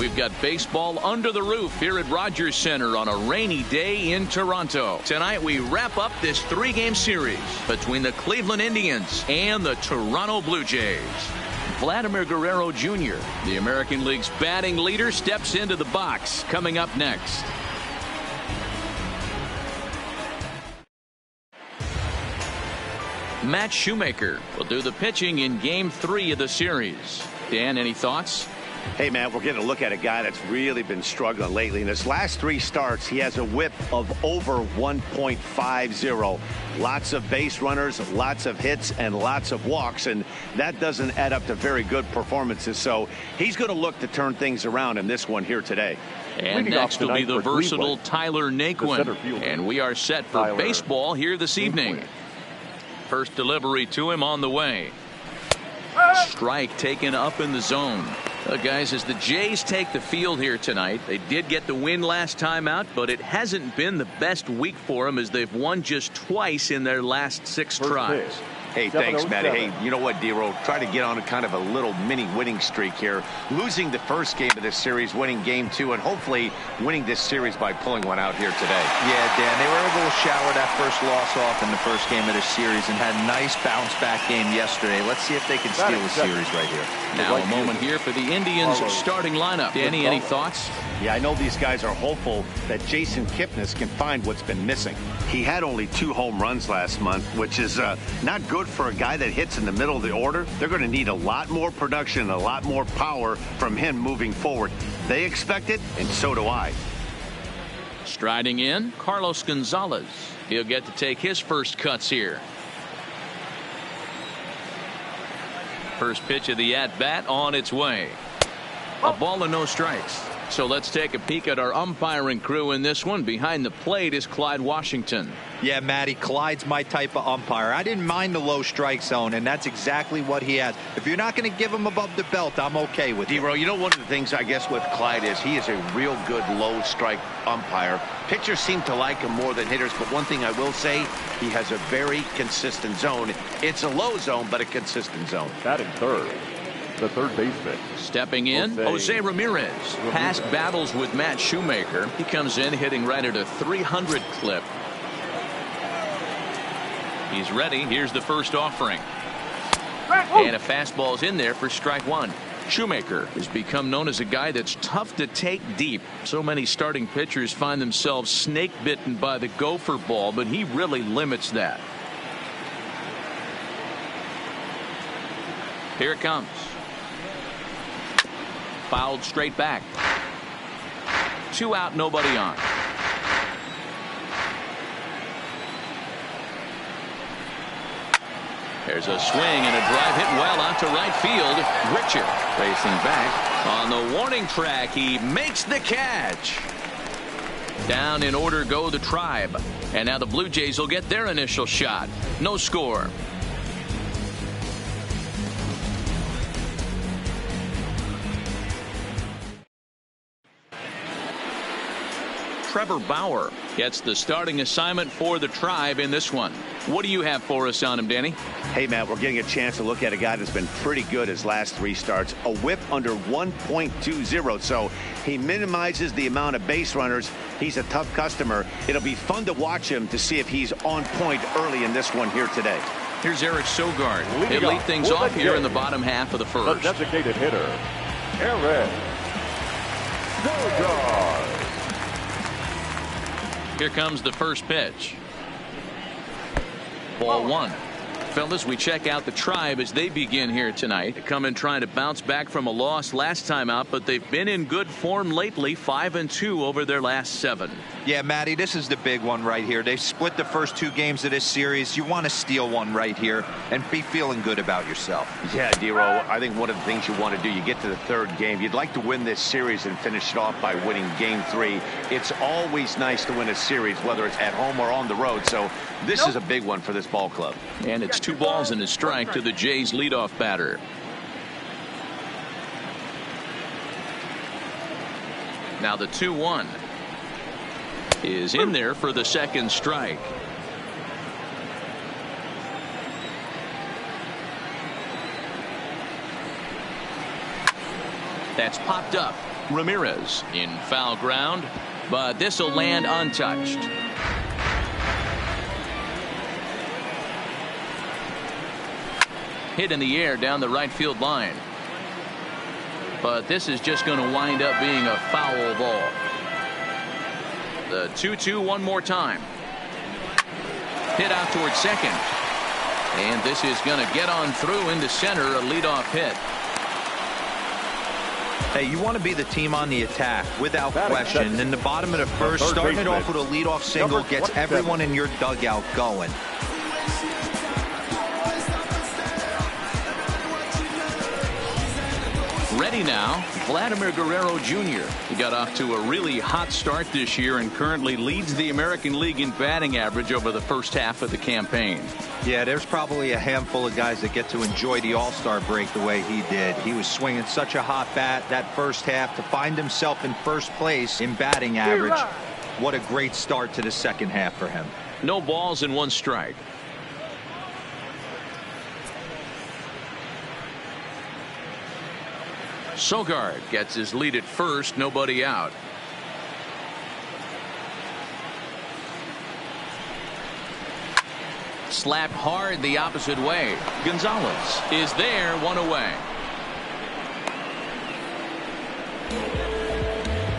We've got baseball under the roof here at Rogers Center on a rainy day in Toronto. Tonight we wrap up this 3-game series between the Cleveland Indians and the Toronto Blue Jays. Vladimir Guerrero Jr., the American League's batting leader, steps into the box. Coming up next. Matt Shoemaker will do the pitching in Game 3 of the series. Dan, any thoughts? Hey, Matt, we're getting a look at a guy that's really been struggling lately. In his last 3 starts, he has a whip of over 1.50. Lots of base runners, lots of hits, and lots of walks, and that doesn't add up to very good performances. So he's going to look to turn things around in this one here today. And next will be the versatile Tyler Naquin. And we are set for baseball here this evening. First delivery to him on the way. Strike taken up in the zone. Guys, as the Jays take the field here tonight, they did get the win last time out, but it hasn't been the best week for them as they've won just twice in their last 6 tries. Hey, thanks, Matty. Hey, you know what, D-Roll? Try to get on a kind of a little mini winning streak here. Losing the first game of this series, winning Game 2, and hopefully winning this series by pulling one out here today. Yeah, Dan, they were able to shower that first loss off in the first game of this series and had a nice bounce-back game yesterday. Let's see if they can steal the series right here. Now a moment here for the Indians starting lineup. Danny, any thoughts? Yeah, I know these guys are hopeful that Jason Kipnis can find what's been missing. He had only 2 home runs last month, which is not good for a guy that hits in the middle of the order. They're going to need a lot more production, a lot more power from him moving forward. They expect it, and so do I. Striding in, Carlos Gonzalez. He'll get to take his first cuts here. First pitch of the at-bat on its way. A ball and no strikes. So let's take a peek at our umpiring crew in this one. Behind the plate is Clyde Washington. Yeah, Matty, Clyde's my type of umpire. I didn't mind the low strike zone, and that's exactly what he has. If you're not going to give him above the belt, I'm okay with it. D-Row, you know, one of the things I guess with Clyde is he is a real good low strike umpire. Pitchers seem to like him more than hitters, but one thing I will say, he has a very consistent zone. It's a low zone, but a consistent zone. Batting third, the third baseman. Stepping in, Jose Ramirez. Past battles with Matt Shoemaker. He comes in hitting right at a 300 clip. He's ready. Here's the first offering. And a fastball's in there for strike 1. Shoemaker has become known as a guy that's tough to take deep. So many starting pitchers find themselves snake bitten by the gopher ball, but he really limits that. Here it comes. Fouled straight back. 2 out, nobody on. There's a swing and a drive hit well out to right field. Richard facing back on the warning track. He makes the catch. Down in order go the Tribe. And now the Blue Jays will get their initial shot. No score. Trevor Bauer gets the starting assignment for the Tribe in this one. What do you have for us on him, Danny? Hey, Matt, we're getting a chance to look at a guy that's been pretty good his last 3 starts. A whip under 1.20, so he minimizes the amount of base runners. He's a tough customer. It'll be fun to watch him to see if he's on point early in this one here today. Here's Eric Sogard. He'll lead things off here in the bottom half of the first. The designated hitter, Eric Sogard. Here comes the first pitch. Ball 1. Fellas, we check out the Tribe as they begin here tonight. They come in trying to bounce back from a loss last time out, but they've been in good form lately, 5-2 over their last 7. Yeah, Matty, this is the big one right here. They've split the first 2 games of this series. You want to steal one right here and be feeling good about yourself. Yeah, D-Row, I think one of the things you want to do, you get to the 3rd game, you'd like to win this series and finish it off by winning Game 3. It's always nice to win a series, whether it's at home or on the road, so this is a big one for this ball club. And it's 2 balls and a strike to the Jays leadoff batter. Now the 2-1 is in there for the second strike. That's popped up. Ramirez in foul ground, but this will land untouched. Hit in the air down the right field line. But this is just going to wind up being a foul ball. The 2-2 one more time. Hit out towards second. And this is going to get on through into center, a leadoff hit. Hey, you want to be the team on the attack, without question. In the bottom of the first, starting it off with a leadoff single gets everyone in your dugout going. Ready now, Vladimir Guerrero Jr. He got off to a really hot start this year and currently leads the American League in batting average over the first half of the campaign. Yeah, there's probably a handful of guys that get to enjoy the All-Star break the way he did. He was swinging such a hot bat that first half to find himself in first place in batting average. What a great start to the second half for him. No balls and 1 strike. Sogard gets his lead at first, nobody out. Slapped hard the opposite way. Gonzalez is there, 1 away.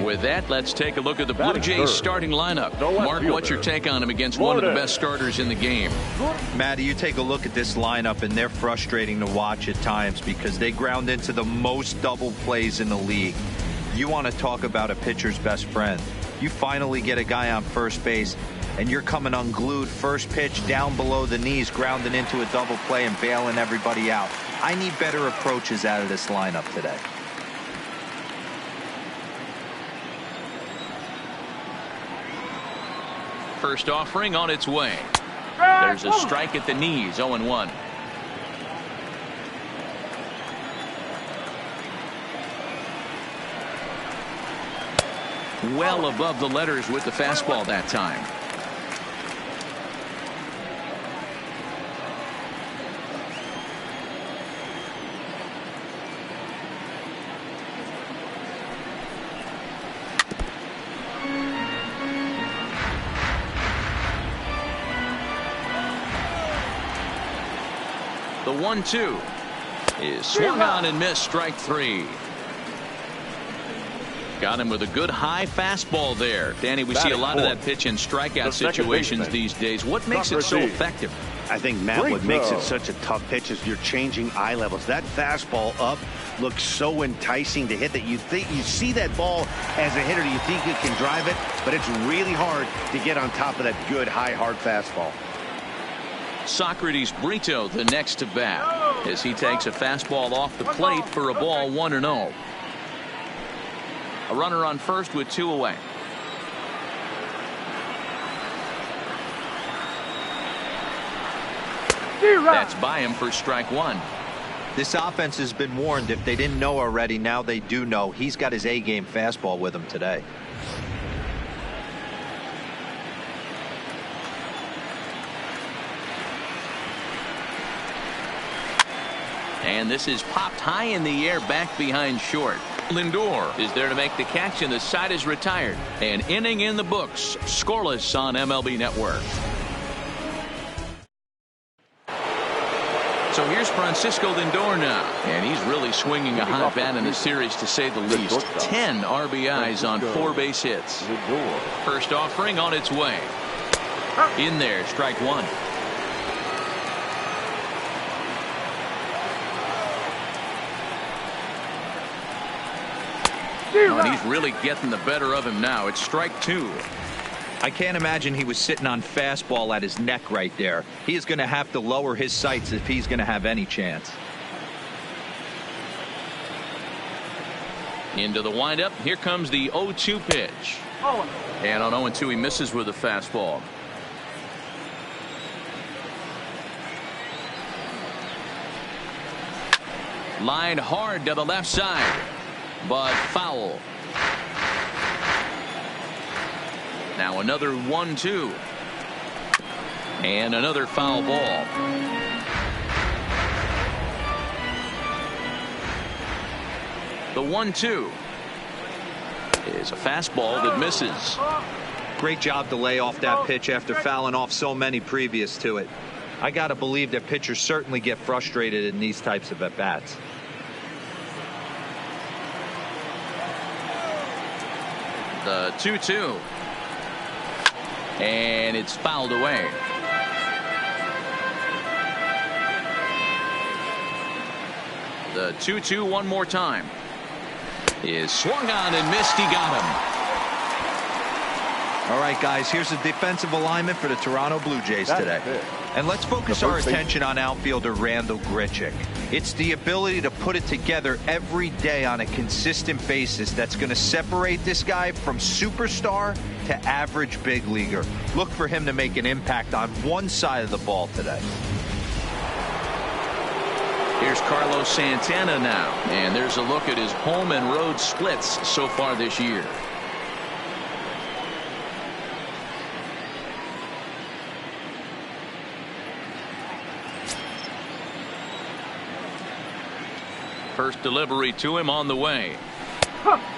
With that, let's take a look at the Blue Jays starting lineup. Mark, what's your take on him against one of the best starters in the game? Matty, you take a look at this lineup, and they're frustrating to watch at times because they ground into the most double plays in the league. You want to talk about a pitcher's best friend. You finally get a guy on first base, and you're coming unglued first pitch down below the knees, grounding into a double play and bailing everybody out. I need better approaches out of this lineup today. First offering on its way. There's a strike at the knees, 0-1. Well above the letters with the fastball that time. The 1-2 is swung on and missed, strike 3. Got him with a good high fastball there. Danny, we see a lot of that pitch in strikeout situations these days. What makes it so effective? I think, Matt, what makes it such a tough pitch is you're changing eye levels. That fastball up looks so enticing to hit that you think you see that ball as a hitter, you think you can drive it, but it's really hard to get on top of that good high hard fastball. Socrates Brito the next to bat as he takes a fastball off the plate for a ball, 1-0. A runner on first with 2 away. That's by him for strike 1. This offense has been warned. If they didn't know already, now they do know. He's got his A-game fastball with him today. And this is popped high in the air back behind short. Lindor is there to make the catch, and the side is retired. An inning in the books, scoreless on MLB Network. So here's Francisco Lindor now, and he's really swinging a hot bat in the series, to say the least. 10 RBIs on 4 base hits. First offering on its way. In there, strike 1. Oh, and he's really getting the better of him now. It's strike 2. I can't imagine he was sitting on fastball at his neck right there. He is going to have to lower his sights if he's going to have any chance. Into the windup. Here comes the 0-2 pitch. And on 0-2 he misses with a fastball. Lined hard to the left side, but foul. Now another 1-2. And another foul ball. The 1-2. is a fastball that misses. Great job to lay off that pitch after fouling off so many previous to it. I got to believe that pitchers certainly get frustrated in these types of at-bats. The 2-2. And it's fouled away. The 2-2 one more time. Is swung on and missed. He got him. All right, guys, here's the defensive alignment for the Toronto Blue Jays today. And let's focus our attention on outfielder Randal Grichuk. It's the ability to put it together every day on a consistent basis that's going to separate this guy from superstar to average big leaguer. Look for him to make an impact on one side of the ball today. Here's Carlos Santana now, and there's a look at his home and road splits so far this year. First delivery to him on the way.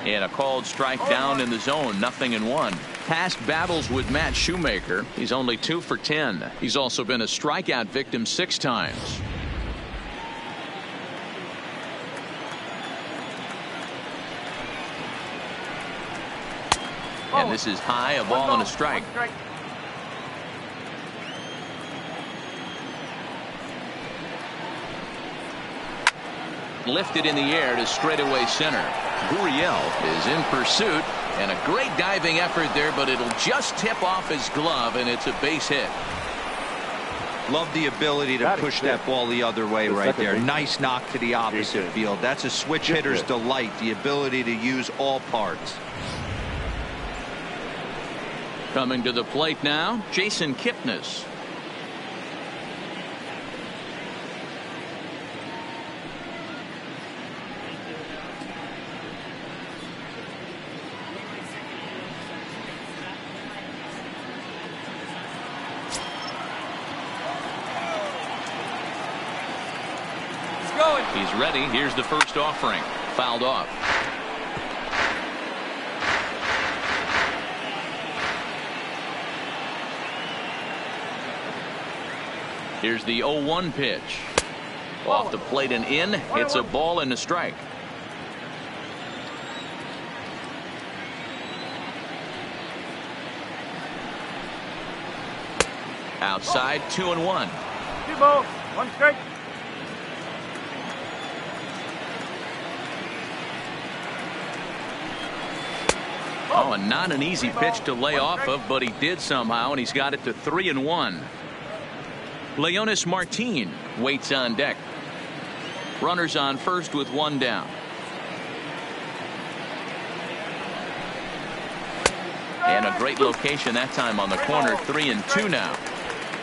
And a called strike down in the zone. 0-1. Past battles with Matt Shoemaker. He's only 2 for 10. He's also been a strikeout victim 6 times. And this is high, a ball and a strike. Lifted in the air to straightaway center. Gurriel is in pursuit, and a great diving effort there, but it'll just tip off his glove, and it's a base hit. Love the ability to push that ball the other way right there. Nice knock to the opposite field. That's a switch hitter's delight, the ability to use all parts. Coming to the plate now, Jason Kipnis. He's ready. Here's the first offering. Fouled off. Here's the 0-1 pitch. Off the plate and in. It's a ball and a strike. Outside, 2-1. 2 balls, 1 strike. Oh, and not an easy pitch to lay off of, but he did somehow, and he's got it to 3-1. Leonys Martin waits on deck. Runners on first with 1 down. And a great location that time on the corner. 3-2 now.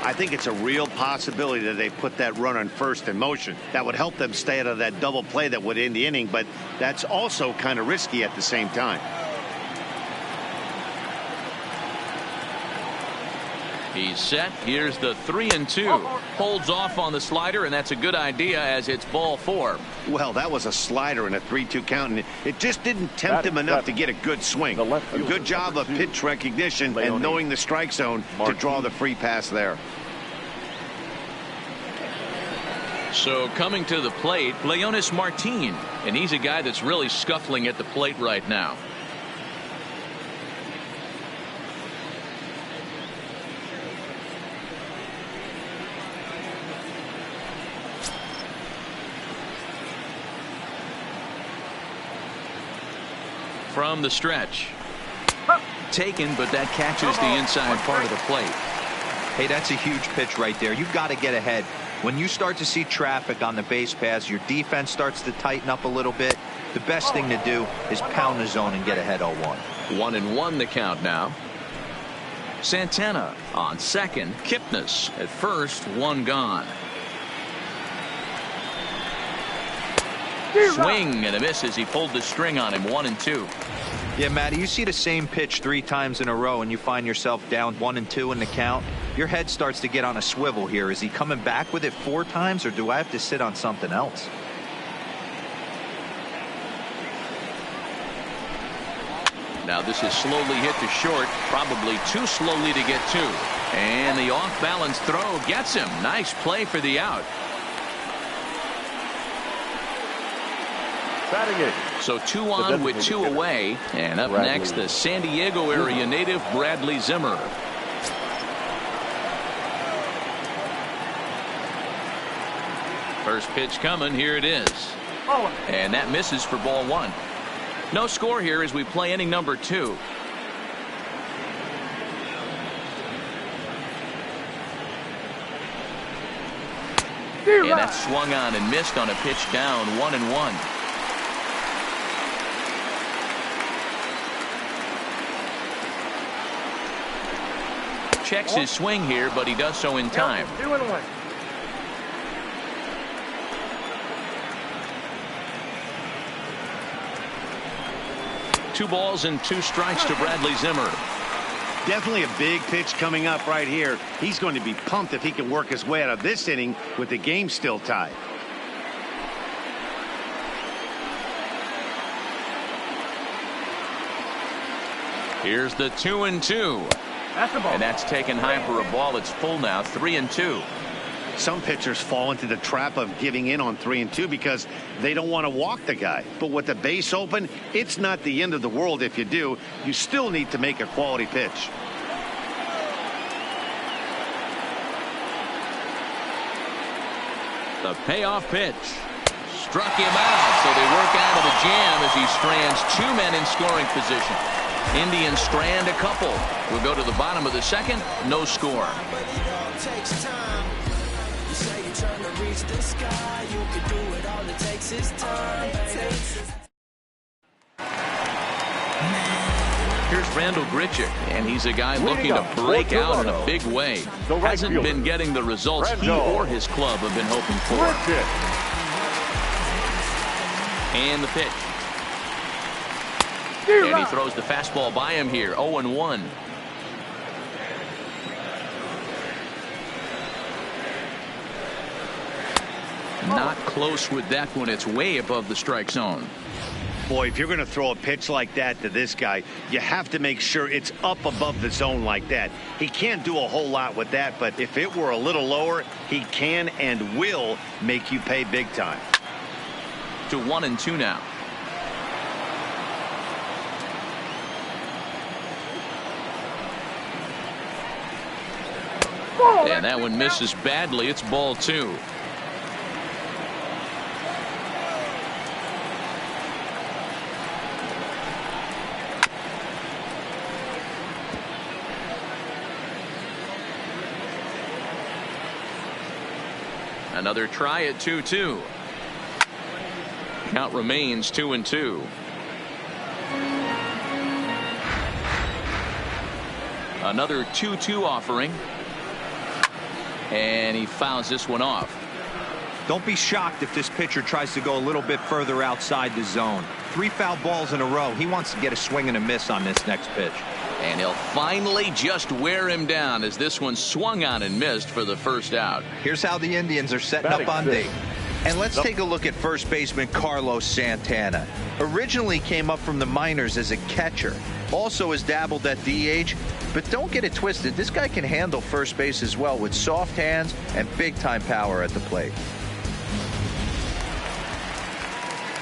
I think it's a real possibility that they put that runner on first in motion. That would help them stay out of that double play that would end the inning, but that's also kind of risky at the same time. He's set. Here's the 3-2. Holds off on the slider, and that's a good idea as it's ball 4. Well, that was a slider in a 3-2 count, and it just didn't tempt him enough to get a good swing. A good job of pitch recognition and knowing the strike zone to draw the free pass there. So coming to the plate, Leonys Martin, and he's a guy that's really scuffling at the plate right now. From the stretch. Taken, but that catches the inside part of the plate. Hey, that's a huge pitch right there. You've got to get ahead. When you start to see traffic on the base paths, your defense starts to tighten up a little bit. The best thing to do is pound the zone and get ahead 0-1. 1-1 the count now. Santana on second. Kipnis at first. 1 gone. Swing and a miss as he pulled the string on him. 1-2. Yeah, Matty, you see the same pitch 3 times in a row and you find yourself down 1-2 in the count. Your head starts to get on a swivel here. Is he coming back with it 4 times, or do I have to sit on something else? Now this is slowly hit to short, probably too slowly to get to. And the off-balance throw gets him. Nice play for the out. So 2 on with 2 away. And up next, the San Diego area native Bradley Zimmer. First pitch coming. Here it is. And that misses for ball 1. No score here as we play inning number 2. And that's swung on and missed on a pitch down. 1-1. Checks his swing here, but he does so in time. 2-1. 2 balls and 2 strikes to Bradley Zimmer. Definitely a big pitch coming up right here. He's going to be pumped if he can work his way out of this inning with the game still tied. Here's the 2-2. And that's taken high for a ball. It's full now. 3-2. Some pitchers fall into the trap of giving in on 3-2 because they don't want to walk the guy. But with the base open, it's not the end of the world if you do. You still need to make a quality pitch. The payoff pitch. Struck him out, so they work out of the jam as he strands 2 men in scoring position. Indians strand a couple. We'll go to the bottom of the second. No score. Here's Randal Grichuk, and he's a guy looking to break out in a big way. Hasn't been getting the results he or his club have been hoping for. And the pitch. And he throws the fastball by him here. 0-1. Not close with that one. It's way above the strike zone. Boy, if you're going to throw a pitch like that to this guy, you have to make sure it's up above the zone like that. He can't do a whole lot with that, but if it were a little lower, he can and will make you pay big time. To 1-2 now. And that one misses badly. It's ball 2. Another try at 2-2. Count remains 2-2. Another 2-2 offering. And he fouls this one off. Don't be shocked if this pitcher tries to go a little bit further outside the zone. 3 foul balls in a row. He wants to get a swing and a miss on this next pitch. And he'll finally just wear him down as this one swung on and missed for the first out. Here's how the Indians are setting up on D. And let's take a look at first baseman Carlos Santana. Originally came up from the minors as a catcher. Also has dabbled at DH. But don't get it twisted. This guy can handle first base as well with soft hands and big-time power at the plate.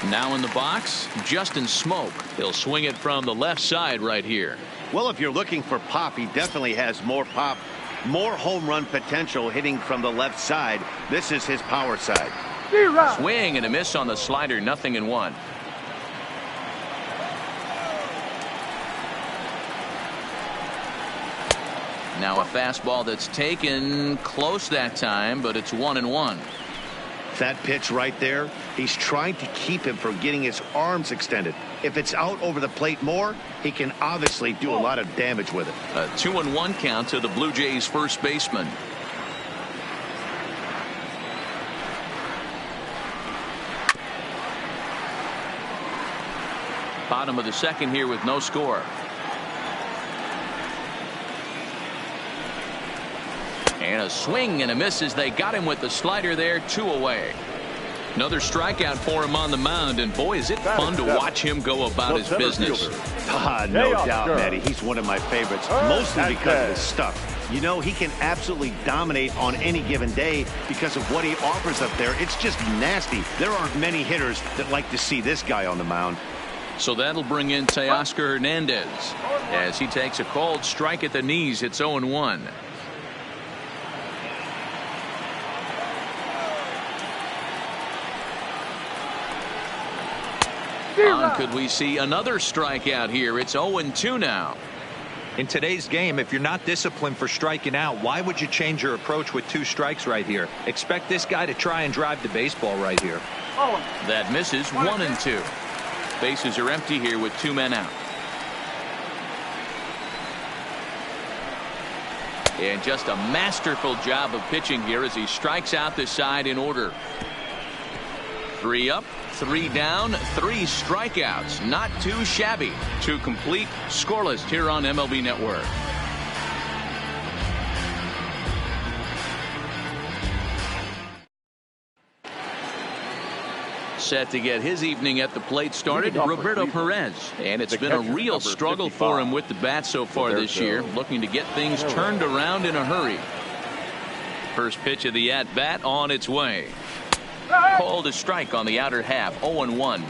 Now in the box, Justin Smoak. He'll swing it from the left side right here. Well, if you're looking for pop, he definitely has more pop, more home run potential hitting from the left side. This is his power side. Swing and a miss on the slider. 0-1. Now a fastball that's taken close that time, but it's 1-1. That pitch right there, he's trying to keep him from getting his arms extended. If it's out over the plate more, he can obviously do a lot of damage with it. A 2-1 count to the Blue Jays first baseman. Bottom of the second here with no score. And a swing and a miss as they got him with the slider there. 2 away. Another strikeout for him on the mound, and boy, is it fun to watch him go about his business. No doubt, Matty. He's one of my favorites, mostly because of his stuff. You know, he can absolutely dominate on any given day because of what he offers up there. It's just nasty. There aren't many hitters that like to see this guy on the mound. So that'll bring in Teoscar Hernandez as he takes a called strike at the knees. It's 0-1. Could we see another strikeout here? It's 0-2 now. In today's game, if you're not disciplined for striking out, why would you change your approach with 2 strikes right here? Expect this guy to try and drive the baseball right here. That misses. 1-2. Bases are empty here with 2 men out. And just a masterful job of pitching here as he strikes out the side in order. 3 up, 3 down, 3 strikeouts. Not too shabby to complete scoreless here on MLB Network. Set to get his evening at the plate started, Roberto Perez. And it's been a real struggle for him with the bat so far this year, looking to get things turned around in a hurry. First pitch of the at-bat on its way. Called a strike on the outer half. 0-1.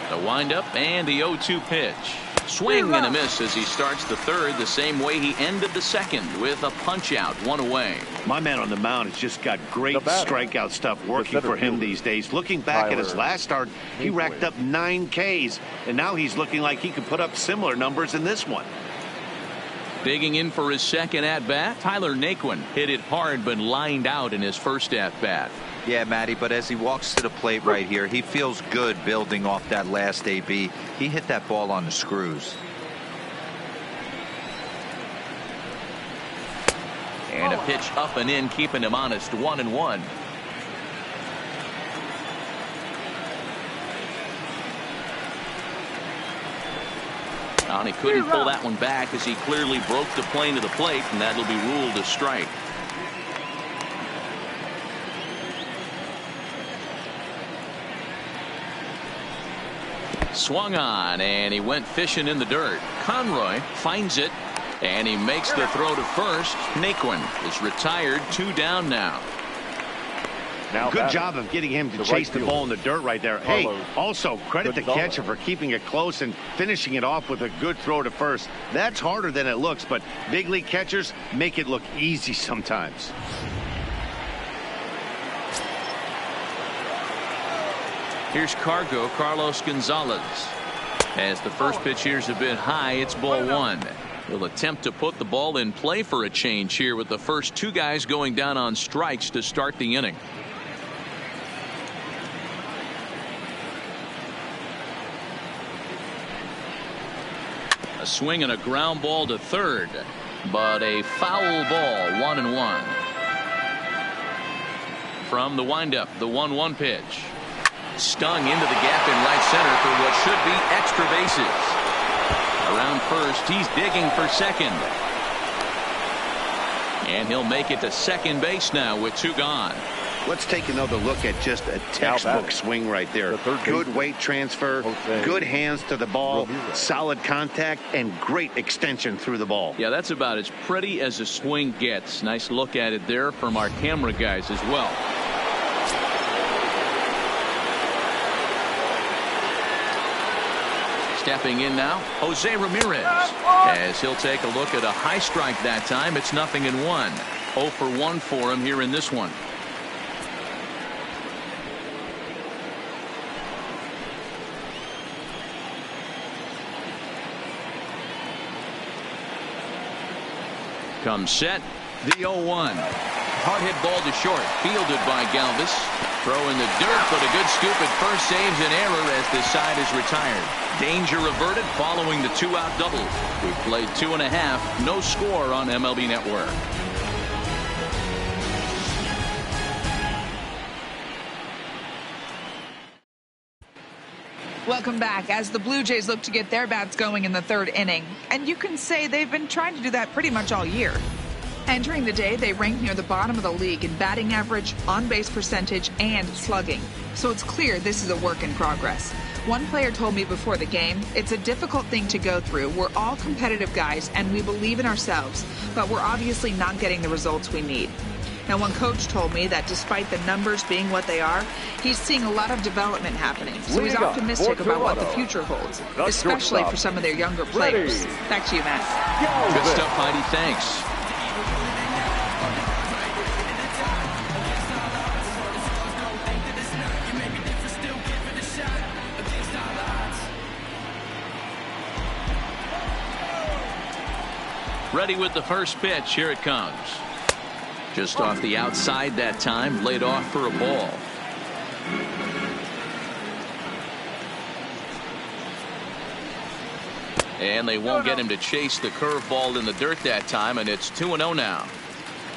The windup and the 0-2 pitch. Swing and a miss as he starts the third the same way he ended the second, with a punch out, 1 away. My man on the mound has just got great strikeout stuff working for him these days. Looking back at his last start, he racked up 9 Ks, and now he's looking like he could put up similar numbers in this one. Digging in for his second at-bat, Tyler Naquin hit it hard but lined out in his first at-bat. Yeah, Matty, but as he walks to the plate right here, he feels good building off that last AB. He hit that ball on the screws. And a pitch up and in, keeping him honest. 1-1. And he couldn't pull that one back as he clearly broke the plane of the plate, and that'll be ruled a strike. Swung on, and he went fishing in the dirt. Conroy finds it, and he makes the throw to first. Naquin is retired. 2 down now. Good job of getting him to chase the ball in the dirt right there. Hey, also credit the catcher for keeping it close and finishing it off with a good throw to first. That's harder than it looks, but big league catchers make it look easy sometimes. Here's Carlos Gonzalez. As the first pitch here's a bit high, it's ball 1. He'll attempt to put the ball in play for a change here with the first 2 guys going down on strikes to start the inning. A swing and a ground ball to third, but a foul ball. 1-1. From the windup, the 1-1 pitch. Stung into the gap in right center for what should be extra bases. Around first, he's digging for second. And he'll make it to second base now with 2 gone. Let's take another look at just a textbook swing right there. Good weight transfer, good hands to the ball, solid contact, and great extension through the ball. Yeah, that's about as pretty as a swing gets. Nice look at it there from our camera guys as well. Stepping in now, Jose Ramirez, as he'll take a look at a high strike that time. It's 0-1. 0 for 1 for him here in this one. Comes set, the 0-1. Hard hit ball to short, fielded by Galvis. Throw in the dirt, but a good scoop at first saves an error as this side is retired. Danger averted following the 2-out double. We played 2.5. No score on MLB Network. Welcome back as the Blue Jays look to get their bats going in the third inning. And you can say they've been trying to do that pretty much all year. Entering the day, they rank near the bottom of the league in batting average, on-base percentage, and slugging. So it's clear this is a work in progress. One player told me before the game, it's a difficult thing to go through. We're all competitive guys, and we believe in ourselves, but we're obviously not getting the results we need. Now, one coach told me that despite the numbers being what they are, he's seeing a lot, of development happening. So he's optimistic about what the future holds, especially for some of their younger players. Back to you, Matt. Good stuff, Heidi. Thanks. Ready with the first pitch. Here it comes. Just off the outside that time, laid off for a ball. And they won't get him to chase the curveball in the dirt that time, and it's 2-0 now.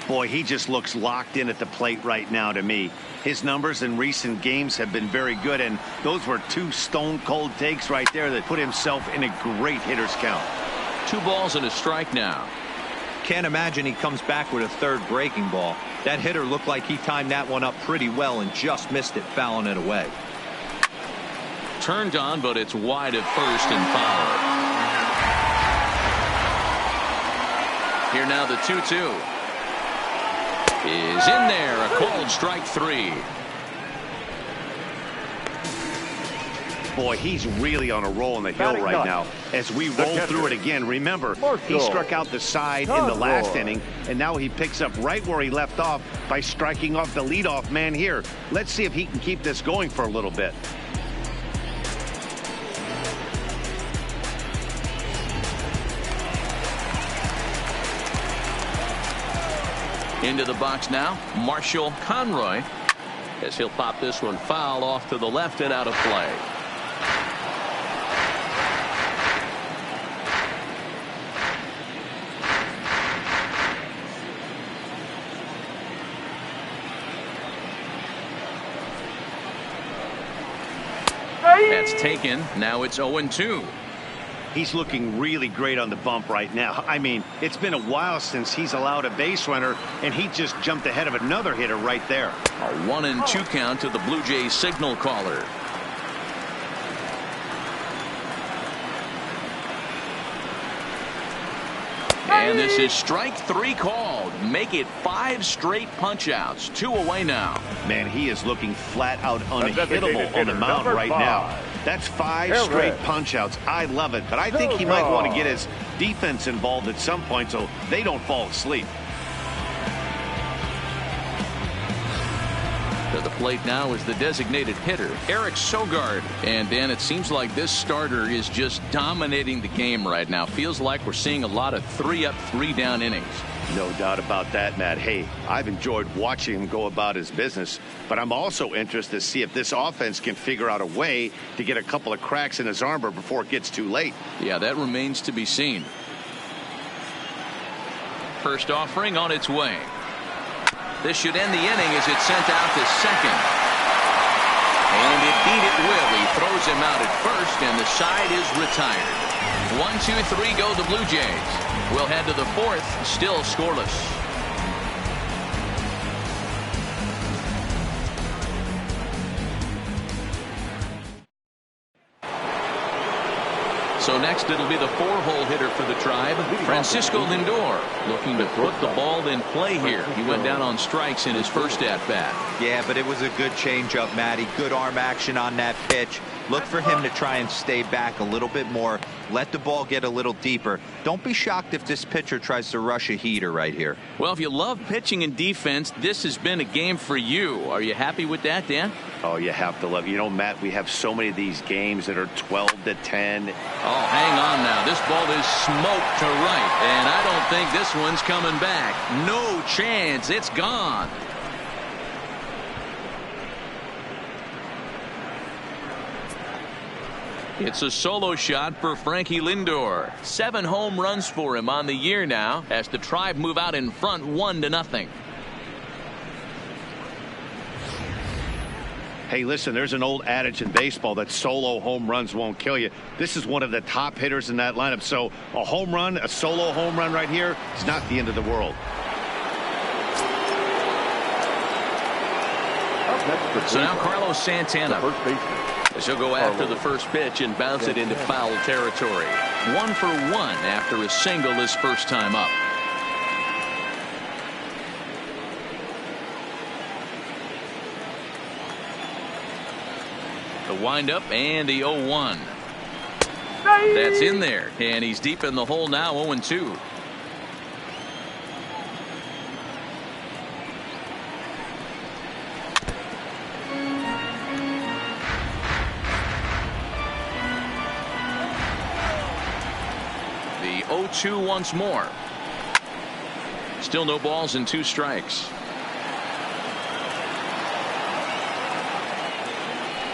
Boy, he just looks locked in at the plate right now to me. His numbers in recent games have been very good, and those were two stone-cold takes right there that put himself in a great hitter's count. 2 balls and a strike now. Can't imagine he comes back with a third breaking ball. That hitter looked like he timed that one up pretty well and just missed it, fouling it away. Turned on, but it's wide at first and foul. Here now the 2-2 is in there. A called strike 3. Boy, he's really on a roll in the hill right now. As we roll through it again, remember, he struck out the side in the last inning, and now he picks up right where he left off by striking off the leadoff man here. Let's see if he can keep this going for a little bit. Into the box now, Marshall Conroy, as he'll pop this one foul off to the left and out of play. That's taken. Now it's 0-2. He's looking really great on the bump right now. I mean, it's been a while since he's allowed a base runner, and he just jumped ahead of another hitter right there. A 1-2 count to the Blue Jays signal caller. And this is strike 3 called. Make it 5 straight punch-outs. 2 away now. Man, he is looking flat out unhittable on the mound right now. That's 5 straight punch-outs. I love it, but I think he might want to get his defense involved at some point so they don't fall asleep. To the plate now is the designated hitter, Eric Sogard. And Dan, it seems like this starter is just dominating the game right now. Feels like we're seeing a lot of 3-up, 3-down innings. No doubt about that, Matt. Hey, I've enjoyed watching him go about his business, but I'm also interested to see if this offense can figure out a way to get a couple of cracks in his armor before it gets too late. Yeah, that remains to be seen. First offering on its way. This should end the inning as it's sent out to second. And indeed it will. He throws him out at first, and the side is retired. 1-2-3 go the Blue Jays. We'll head to the 4th, still scoreless. So next it'll be the 4-hole hitter for the Tribe, Francisco Lindor, looking to put the ball in play here. He went down on strikes in his first at-bat. Yeah, but it was a good changeup, Matty. Good arm action on that pitch. Look for him to try and stay back a little bit more. Let the ball get a little deeper. Don't be shocked if this pitcher tries to rush a heater right here. Well, if you love pitching and defense, this has been a game for you. Are you happy with that, Dan? Oh, you have to love. You know, Matt, we have so many of these games that are 12-10. Oh, hang on now. This ball is smoked to right, and I don't think this one's coming back. No chance. It's gone. It's a solo shot for Frankie Lindor. 7 home runs for him on the year now as the Tribe move out in front 1-0. Hey, listen, there's an old adage in baseball that solo home runs won't kill you. This is one of the top hitters in that lineup. So a home run, a solo home run right here is not the end of the world. So now Carlos Santana. First baseman. He'll go after the first pitch and bounce it into foul territory. 1 for 1 after a single his first time up. The windup and the 0-1. That's in there, and he's deep in the hole now. 0-2. The 0-2 once more. Still no balls and 2 strikes.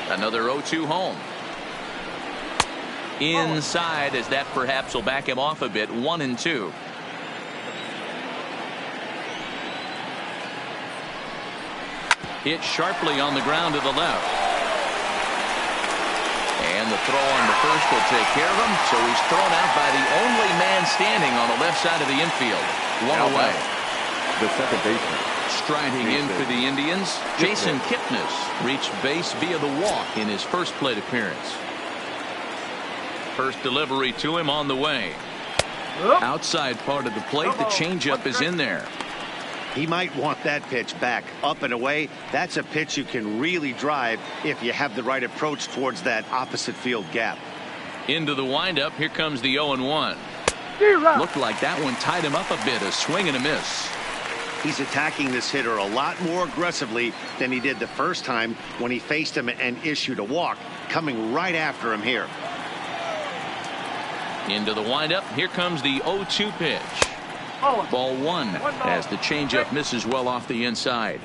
Another 0-2 home. Inside, as that perhaps will back him off a bit. 1-2. Hit sharply on the ground to the left. And the throw on the first will take care of him. So he's thrown out by the only man standing on the left side of the infield. 1 away. The second baseman. Striding in for the Indians, Jason Kipnis reached base via the walk in his first plate appearance. First delivery to him on the way. Outside part of the plate, the changeup is in there. He might want that pitch back up and away. That's a pitch you can really drive if you have the right approach towards that opposite field gap. Into the windup. Here comes the 0-1. Looked like that one tied him up a bit. A swing and a miss. He's attacking this hitter a lot more aggressively than he did the first time when he faced him and issued a walk. Coming right after him here. Into the windup. Here comes the 0-2 pitch. Ball 1 as the changeup misses well off the inside.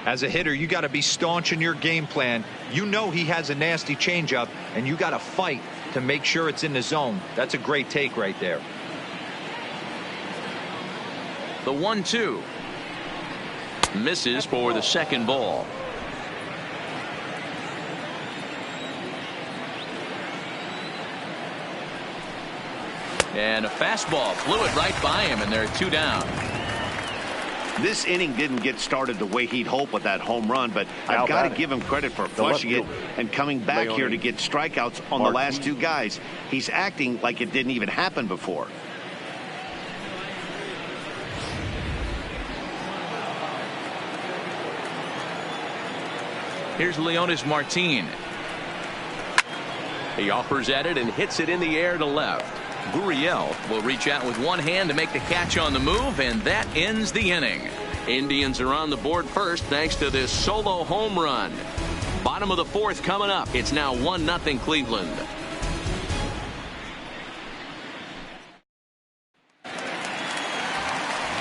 As a hitter, you got to be staunch in your game plan. You know he has a nasty changeup, and you got to fight to make sure it's in the zone. That's a great take right there. The 1-2 misses for the second ball. And a fastball flew it right by him, and they're 2 down. This inning didn't get started the way he'd hoped with that home run, but I've got to give him credit for flushing it and coming back here to get strikeouts on the last 2 guys. He's acting like it didn't even happen before. Here's Leonys Martin. He offers at it and hits it in the air to left. Gurriel will reach out with one hand to make the catch on the move, and that ends the inning. Indians are on the board first thanks to this solo home run. Bottom of the 4th coming up. It's now 1-0 Cleveland.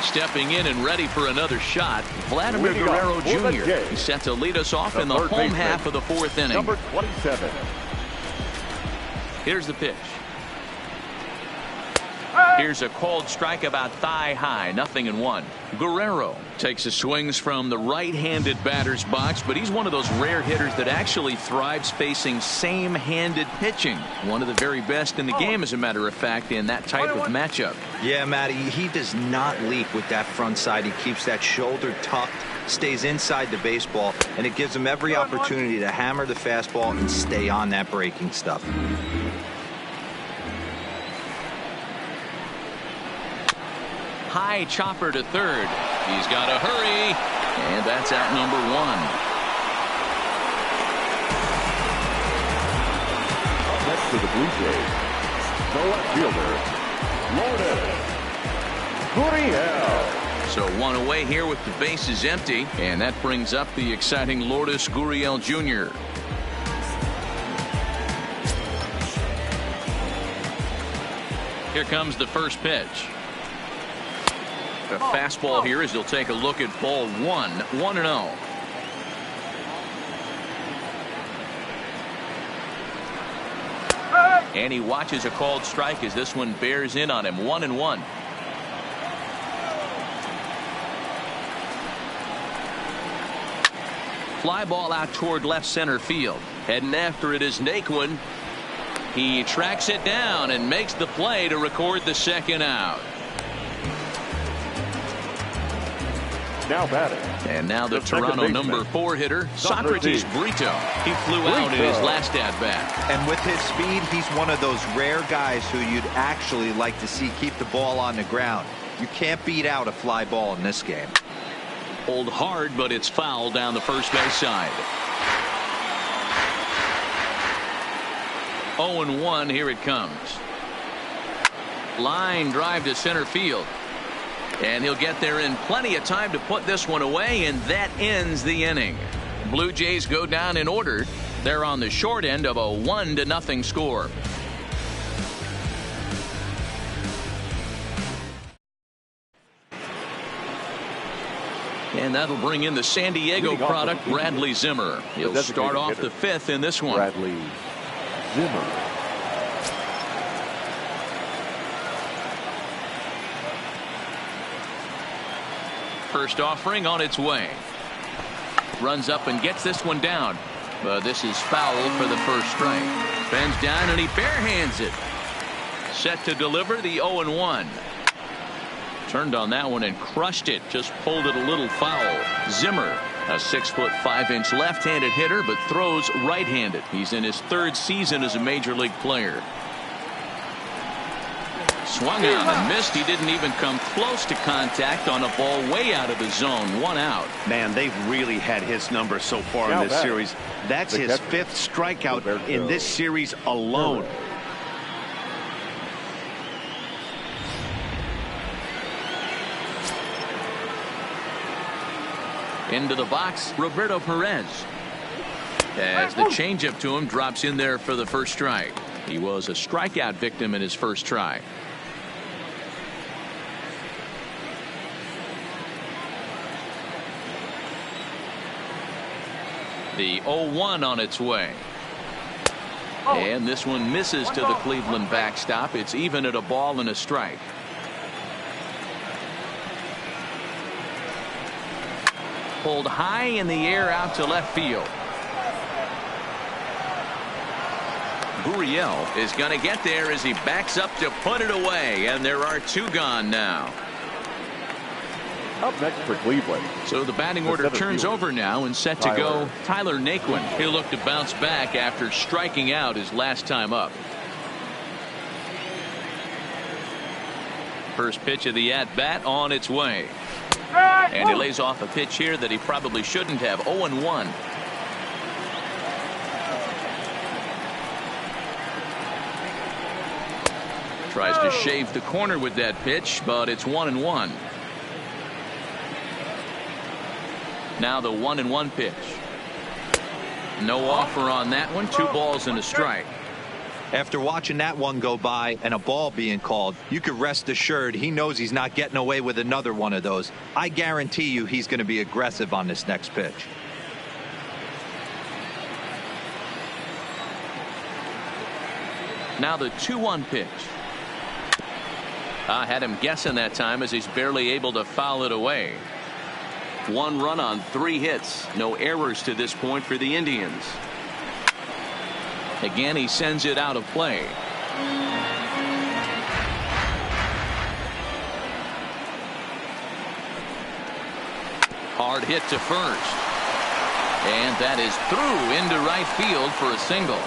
Stepping in and ready for another shot, Vladimir Guerrero Jr. He's set to lead us off in the home half of the 4th inning. Number 27. Here's the pitch. Here's a called strike about thigh high. 0-1. Guerrero takes his swings from the right-handed batter's box, but he's one of those rare hitters that actually thrives facing same-handed pitching. One of the very best in the game, as a matter of fact, in that type of matchup. Yeah, Matty, he does not leak with that front side. He keeps that shoulder tucked, stays inside the baseball, and it gives him every opportunity to hammer the fastball and stay on that breaking stuff. High chopper to third. He's got to hurry, and that's out number 1. Next to the Blue Jays, the left fielder, Lourdes Gurriel. So 1 away here with the bases empty, and that brings up the exciting Lourdes Gurriel Jr. Here comes the first pitch. A fastball here as he'll take a look at ball 1. 1-0. And he watches a called strike as this one bears in on him. 1-1. Fly ball out toward left center field. Heading after it is Naquin. He tracks it down and makes the play to record the second out. Now batting. And now the Toronto number 4 hitter, Socrates Brito. He flew out in his last at-bat. And with his speed, he's one of those rare guys who you'd actually like to see keep the ball on the ground. You can't beat out a fly ball in this game. Pulled hard, but it's foul down the first base side. 0-1, here it comes. Line drive to center field. And he'll get there in plenty of time to put this one away, and that ends the inning. Blue Jays go down in order. They're on the short end of a 1-0 score. And that'll bring in the San Diego product, Bradley Zimmer. He'll start off the 5th in this one. Bradley Zimmer. First offering on its way. Runs up and gets this one down. But this is foul for the first strike. Bends down and he barehands it. Set to deliver the 0-1. Turned on that one and crushed it. Just pulled it a little foul. Zimmer, a 6'5" left-handed hitter, but throws right-handed. He's in his 3rd season as a major league player. Swung on and missed. He didn't even come close to contact on a ball way out of the zone. 1 out. Man, they've really had his number so far in this series. That's his 5th strikeout in this series alone. Into the box, Roberto Perez. As the changeup to him drops in there for the first strike. He was a strikeout victim in his first try. The 0-1 on its way. And this one misses to the Cleveland backstop. It's even at a ball and a strike. Pulled high in the air out to left field. Gurriel is going to get there as he backs up to put it away, and there are 2 gone now. Up next for Cleveland. So the batting order turns over now and set to go Tyler Naquin. He'll look to bounce back after striking out his last time up. First pitch of the at-bat on its way. And he lays off a pitch here that he probably shouldn't have. 0-1. Tries to shave the corner with that pitch, but it's 1-1. Now the 1-1 pitch. No offer on that one. 2 balls and a strike. After watching that one go by and a ball being called, you could rest assured he knows he's not getting away with another one of those. I guarantee you he's going to be aggressive on this next pitch. Now the 2-1 pitch. I had him guessing that time as he's barely able to foul it away. 1 run on 3 hits. No errors to this point for the Indians. Again, he sends it out of play. Hard hit to first. And that is through into right field for a single.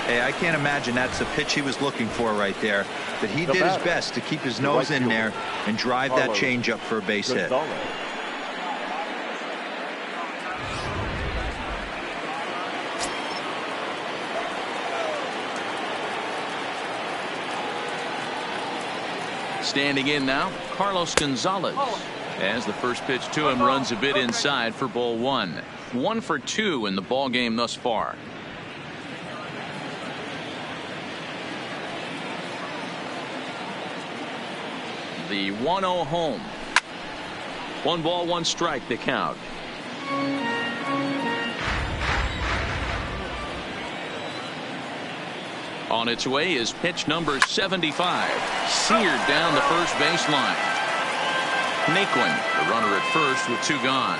Hey, I can't imagine that's the pitch he was looking for right there. But he did his best to keep his nose in there and drive that changeup for a base hit. Standing in now, Carlos Gonzalez. As the first pitch to him runs a bit inside for ball 1. 1 for 2 in the ball game thus far. The 1-0 home. 1 ball, 1 strike, the count. On its way is pitch number 75. Seared down the first baseline. Naquin, the runner at first with 2 gone.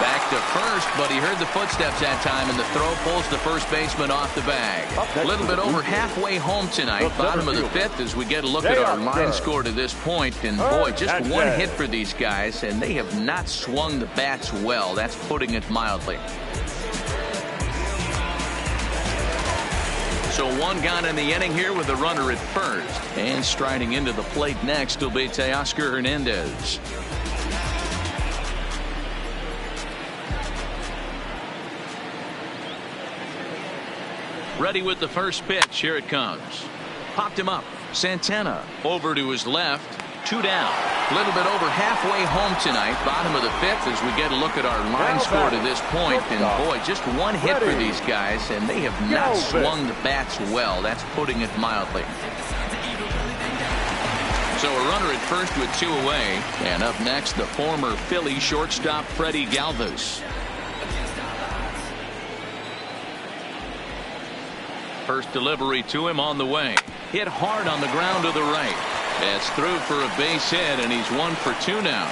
Back to first, but he heard the footsteps that time, and the throw pulls the first baseman off the bag. A little bit over halfway home tonight, bottom of the fifth, as we get a look at our line score to this point. And boy, just one hit for these guys, and they have not swung the bats well. That's putting it mildly. So one gone in the inning here with a runner at first. And striding into the plate next will be Teoscar Hernandez. Ready with the first pitch. Here it comes. Popped him up. Santana over to his left. 2 down. A little bit over halfway home tonight. Bottom of the fifth as we get a look at our line score to this point. And boy, just one hit for these guys, and they have not swung the bats well. That's putting it mildly. So a runner at first with 2 away. And up next, the former Philly shortstop Freddie Galvis. First delivery to him on the way. Hit hard on the ground to the right. That's through for a base hit, and he's 1 for 2 now.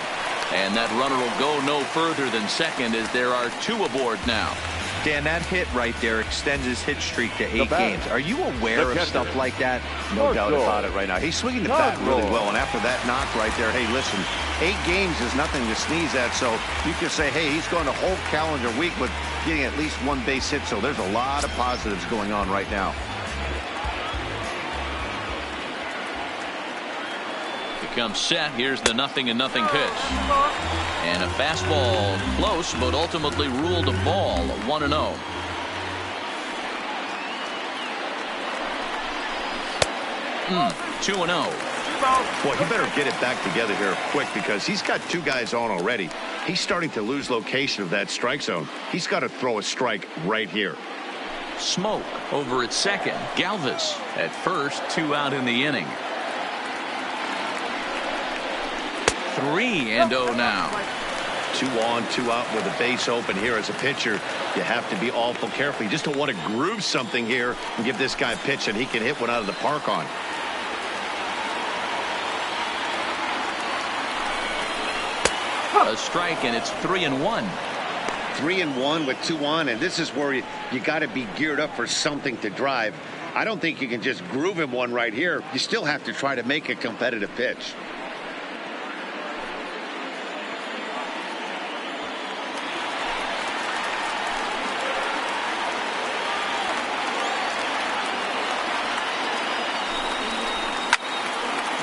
And that runner will go no further than second as there are 2 aboard now. Dan, that hit right there extends his hit streak to 8 games. Are you aware of stuff like that? No doubt about it right now. He's swinging the bat really well, and after that knock right there, hey, listen, 8 games is nothing to sneeze at, so you can say, hey, he's going a whole calendar week with getting at least 1 base hit, so there's a lot of positives going on right now. Comes set. Here's the 0-0 pitch. And a fastball close, but ultimately ruled a ball. 1-0. Mm, 2-0. Boy, he better get it back together here quick because he's got 2 guys on already. He's starting to lose location of that strike zone. He's got to throw a strike right here. Smoke over at second. Galvis at first. 2 out in the inning. 3-0 now. 2 on, 2 out with a base open here as a pitcher. You have to be awful careful. You just don't want to groove something here and give this guy a pitch and he can hit one out of the park on. A strike, and it's 3-1. 3-1 with 2 on, and this is where you got to be geared up for something to drive. I don't think you can just groove him one right here. You still have to try to make a competitive pitch.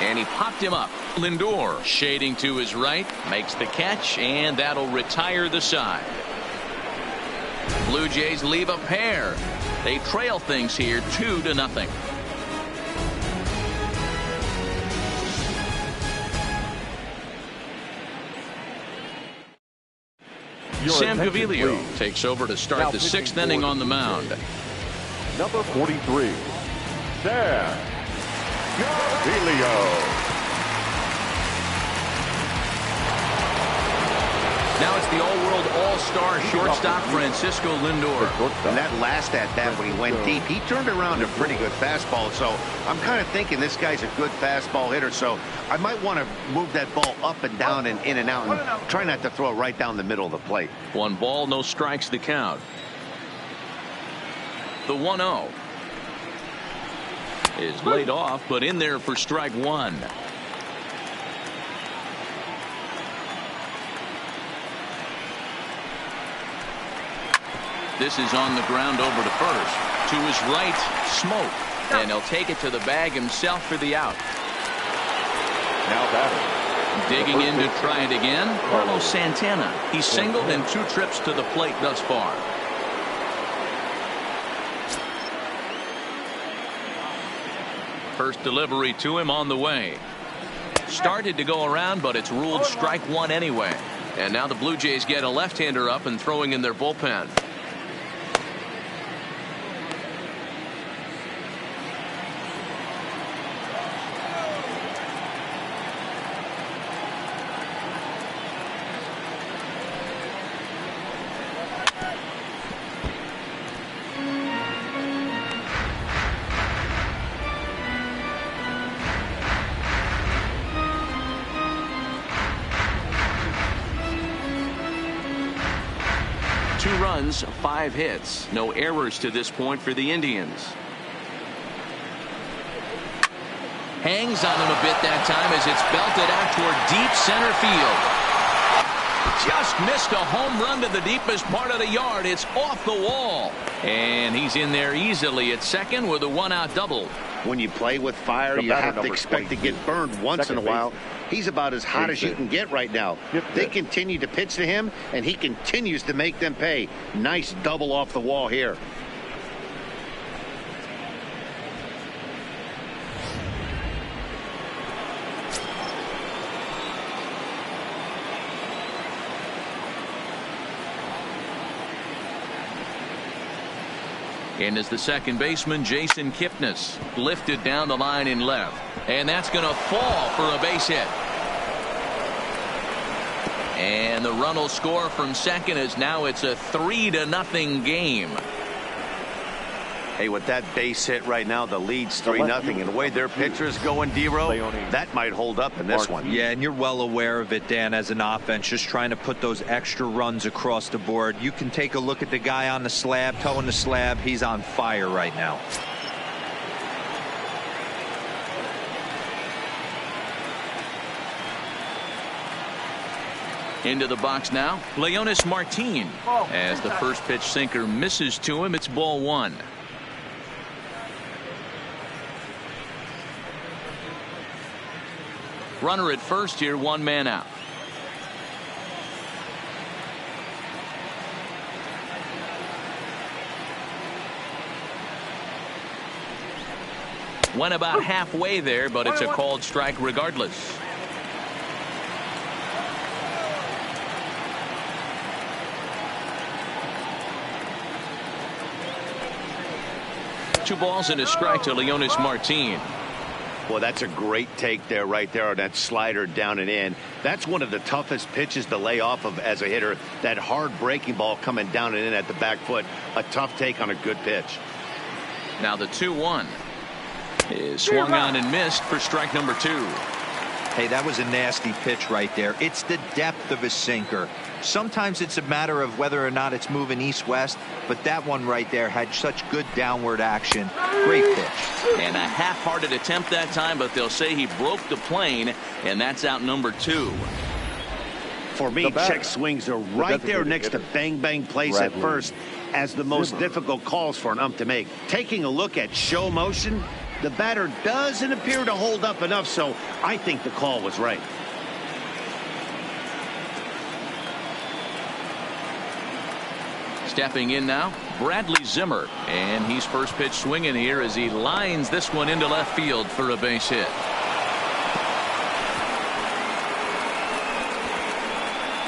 And he popped him up. Lindor shading to his right, makes the catch, and that'll retire the side. Blue Jays leave a pair. They trail things here 2-0. Sam Gaviglio takes over to start the 6th inning on the mound. Number 43, Sam Gaviglio. Now it's the all-world all-star shortstop Francisco Lindor. And that last at-bat when he went deep, he turned around a pretty good fastball. So I'm kind of thinking this guy's a good fastball hitter. So I might want to move that ball up and down and in and out and try not to throw it right down the middle of the plate. 1 ball, no strikes the count. The 1-0 is laid off, but in there for strike 1. This is on the ground over to first. To his right, Smoke. And he'll take it to the bag himself for the out. Now batting. Digging in to try it again, Carlos Santana. He's singled in 2 trips to the plate thus far. First delivery to him on the way. Started to go around, but it's ruled strike 1 anyway. And now the Blue Jays get a left-hander up and throwing in their bullpen. 2 runs, 5 hits. No errors to this point for the Indians. Hangs on him a bit that time as it's belted out toward deep center field. Just missed a home run to the deepest part of the yard. It's off the wall. And he's in there easily at second with a 1-out double. When you play with fire, you have to expect to get burned once in a while. He's about as hot as you can get right now. They continue to pitch to him, and he continues to make them pay. Nice double off the wall here. And as the second baseman, Jason Kipnis, lifted down the line in left. And that's going to fall for a base hit. And the run will score from second as now it's a 3-0 game. Hey, with that base hit right now, the lead's 3-0. And the way their pitcher's going, D-Row, that might hold up in this one. Yeah, and you're well aware of it, Dan, as an offense, just trying to put those extra runs across the board. You can take a look at the guy on the slab, toeing the slab. He's on fire right now. Into the box now, Leonys Martin. As the first pitch sinker misses to him, it's ball 1. Runner at first here, 1 man out. Went about halfway there, but it's a called strike regardless. Two balls and a strike to Leonys Martin. Well, that's a great take there, right there on that slider down and in. That's one of the toughest pitches to lay off of as a hitter. That hard breaking ball coming down and in at the back foot. A tough take on a good pitch. Now the 2-1 is swung on and missed for strike number 2. Hey, that was a nasty pitch right there. It's the depth of his sinker. Sometimes it's a matter of whether or not it's moving east-west, but that one right there had such good downward action. Great pitch. And a half-hearted attempt that time, but they'll say he broke the plane, and that's out number 2. For me, check swings are right there next to bang-bang plays at first as the most difficult calls for an ump to make. Taking a look at show motion, the batter doesn't appear to hold up enough, so I think the call was right. Stepping in now, Bradley Zimmer, and he's first pitch swinging here as he lines this one into left field for a base hit.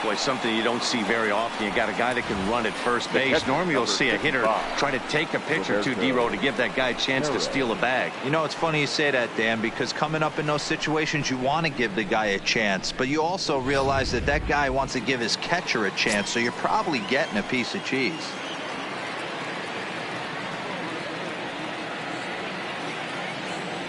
Boy, something you don't see very often. You got a guy that can run at first base. Normally you'll see a hitter try to take a pitch or two, D-Row, to give that guy a chance to steal a bag. You know, it's funny you say that, Dan, because coming up in those situations, you want to give the guy a chance, but you also realize that that guy wants to give his catcher a chance, so you're probably getting a piece of cheese.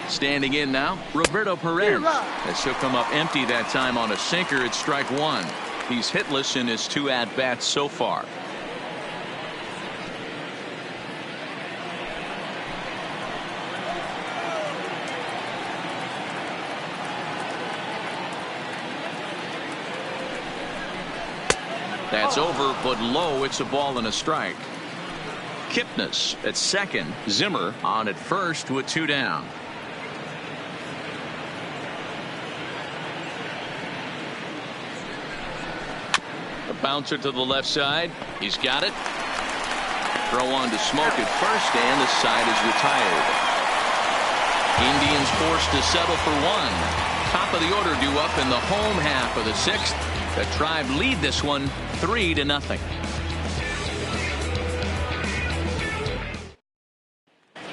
Standing in now, Roberto Perez. As he'll come up empty that time on a sinker at strike 1. He's hitless in his 2 at-bats so far. That's over, but low. It's a ball and a strike. Kipnis at second. Zimmer on at first with 2 down. A bouncer to the left side. He's got it. Throw on to Smoke at first, and the side is retired. Indians forced to settle for 1. Top of the order due up in the home half of the 6th. The Tribe lead this one 3-0.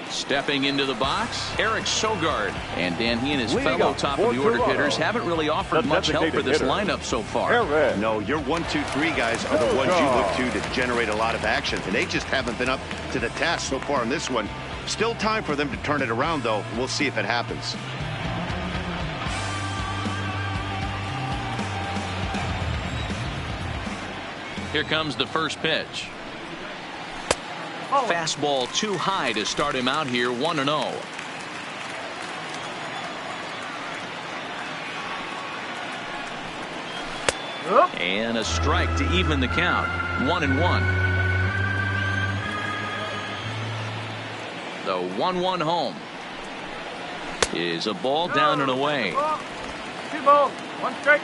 Stepping into the box, Eric Sogard. And Dan, he and his fellow top-of-the-order hitters haven't really offered much help for this lineup so far. No, your 1, 2, 3 guys are the ones you look to generate a lot of action, and they just haven't been up to the task so far in this one. Still time for them to turn it around, though. We'll see if it happens. Here comes the first pitch. Fastball too high to start him out here 1-0. And a strike to even the count. 1-1. The 1-1 home is a ball down and away. 2 balls, 1 strike.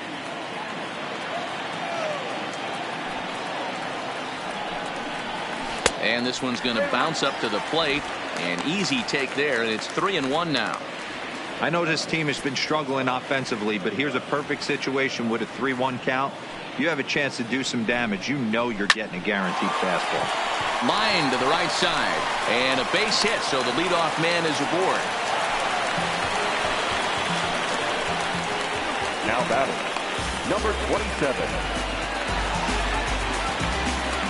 And this one's going to bounce up to the plate. An easy take there, and it's 3-1 now. I know this team has been struggling offensively, but here's a perfect situation with a 3-1 count. You have a chance to do some damage. You know you're getting a guaranteed fastball. Line to the right side, and a base hit, so the leadoff man is aboard. Now batting, number 27.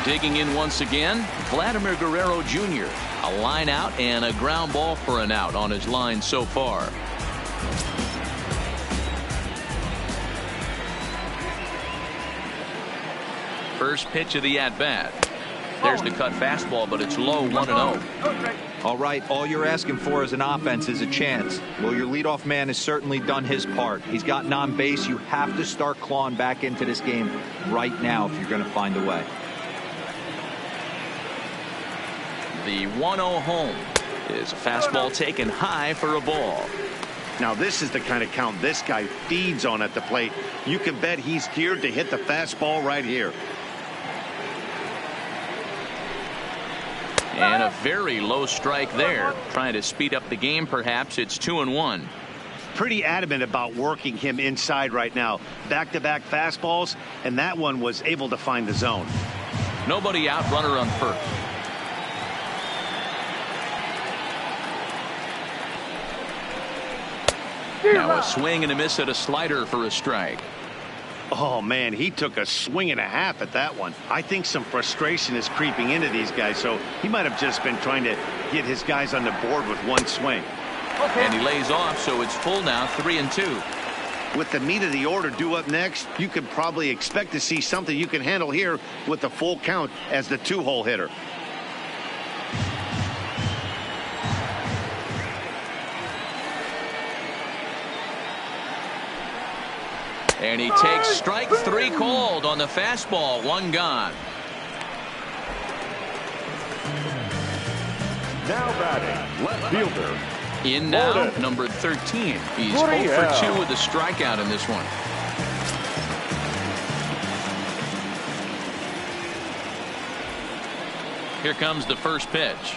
Digging in once again, Vladimir Guerrero Jr. A line out and a ground ball for an out on his line so far. First pitch of the at-bat. There's the cut fastball, but it's low, 1-0. All right, all you're asking for as an offense is a chance. Well, your leadoff man has certainly done his part. He's gotten on base. You have to start clawing back into this game right now if you're going to find a way. The 1-0 home is a fastball taken high for a ball. Now this is the kind of count this guy feeds on at the plate. You can bet he's geared to hit the fastball right here. And a very low strike there. Trying to speed up the game, perhaps. It's 2-1. Pretty adamant about working him inside right now. Back-to-back fastballs, and that one was able to find the zone. Nobody out, runner on first. Now a swing and a miss at a slider for a strike. Oh man, he took a swing and a half at that one. I think some frustration is creeping into these guys, so he might have just been trying to get his guys on the board with one swing. And he lays off, so it's full now, 3-2. With the meat of the order due up next, you could probably expect to see something you can handle here with the full count as the 2-hole hitter. And he takes strike 3 called on the fastball. 1 gone. Now batting, left fielder. In now, Gordon. number 13. He's 0 Gurriel. for 2 with a strikeout in this one. Here comes the first pitch.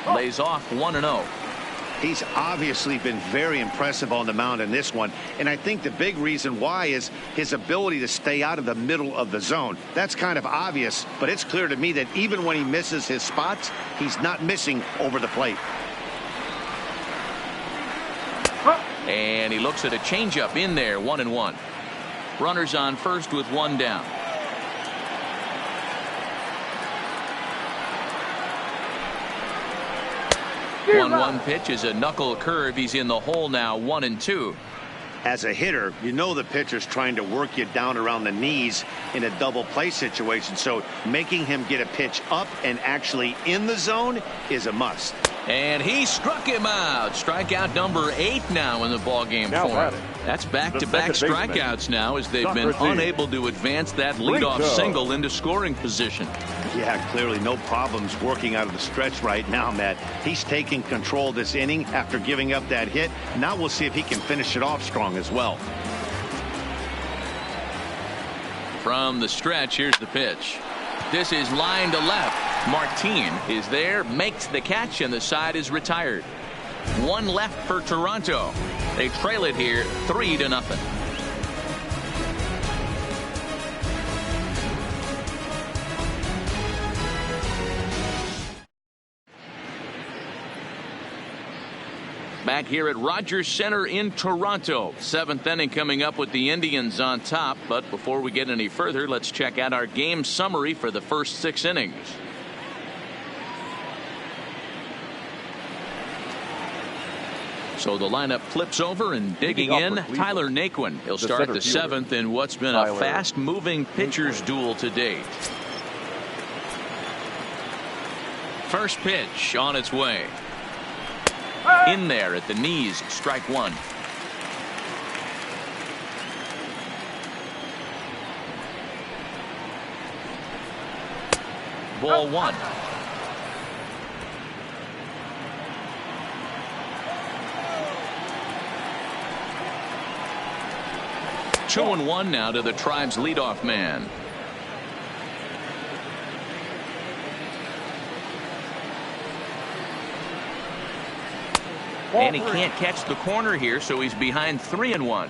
Lays off 1-0. He's obviously been very impressive on the mound in this one, and I think the big reason why is his ability to stay out of the middle of the zone. That's kind of obvious, but it's clear to me that even when he misses his spots, he's not missing over the plate. And he looks at a changeup in there, 1-1. Runners on first with 1 down. 1-1 pitch is a knuckle curve. He's in the hole now, 1-2. As a hitter, you know the pitcher's trying to work you down around the knees in a double play situation, so making him get a pitch up and actually in the zone is a must. And he struck him out. Strikeout number 8 now in the ballgame for him. That's back-to-back strikeouts now as they've been unable to advance that leadoff single into scoring position. Yeah, clearly no problems working out of the stretch right now, Matt. He's taking control this inning after giving up that hit. Now we'll see if he can finish it off strong as well. From the stretch, here's the pitch. This is line to left. Martin is there, makes the catch, and the side is retired. 1 left for Toronto. They trail it here 3-0. Back here at Rogers Center in Toronto. 7th inning coming up with the Indians on top. But before we get any further, let's check out our game summary for the first 6 innings. So the lineup flips over, and digging in, Tyler Naquin. He'll start the 7th in what's been a fast-moving pitcher's duel to date. First pitch on its way. In there at the knees, strike one. Ball one. Two and one now to the Tribe's leadoff man. And he can't catch the corner here, so he's behind 3-1.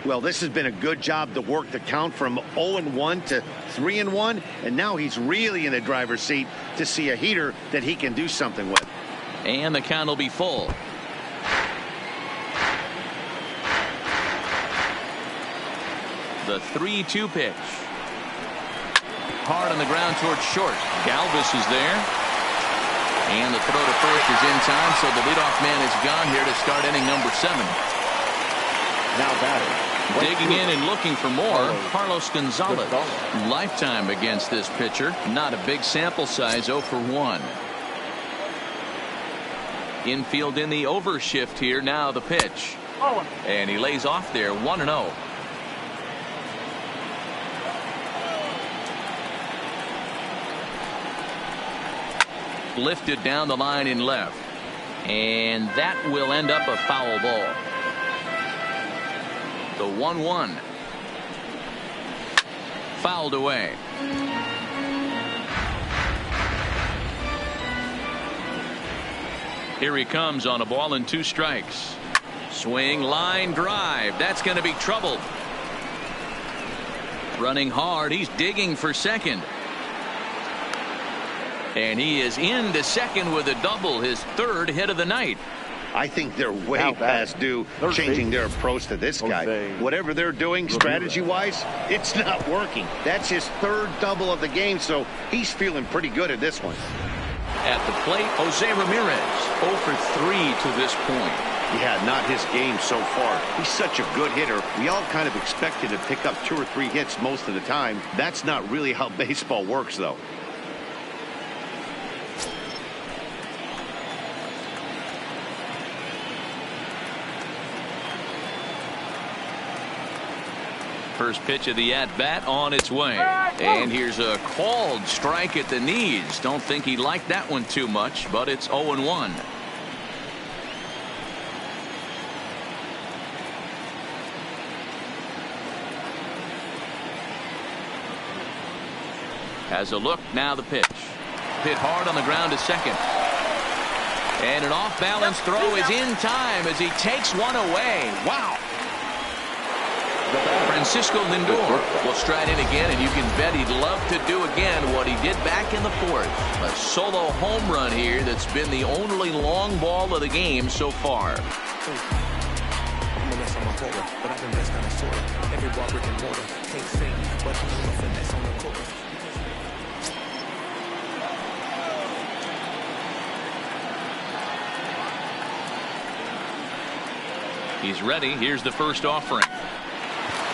Well, this has been a good job to work the count from 0-1 to 3-1, and now he's really in the driver's seat to see a heater that he can do something with. And the count will be full. The 3-2 pitch. Hard on the ground towards short. Galvis is there. And the throw to first is in time, so the leadoff man is gone here to start inning number 7. Now batting. Digging in and looking for more, Carlos Gonzalez. Lifetime against this pitcher. Not a big sample size, 0 for 1. Infield in the overshift here. Now the pitch. And he lays off there, 1-0. Lifted down the line in left. And that will end up a foul ball. The 1-1. Fouled away. Here he comes on a ball and 2 strikes. Swing, line drive. That's going to be trouble. Running hard. He's digging for second. And he is into second with a double, his 3rd hit of the night. I think they're way past due changing their approach to this guy. Whatever they're doing strategy-wise, it's not working. That's his 3rd double of the game, so he's feeling pretty good at this one. At the plate, Jose Ramirez, 0 for 3 to this point. Yeah, not his game so far. He's such a good hitter. We all kind of expected to pick up 2 or 3 hits most of the time. That's not really how baseball works, though. First pitch of the at-bat on its way. And here's a called strike at the knees. Don't think he liked that one too much, but it's 0-1. Has a look, now the pitch. Hit hard on the ground to second. And an off-balance throw is in time as he takes one away. Wow. Francisco Lindor will stride in again, and you can bet he'd love to do again what he did back in the 4th. A solo home run here that's been the only long ball of the game so far. He's ready. Here's the first offering.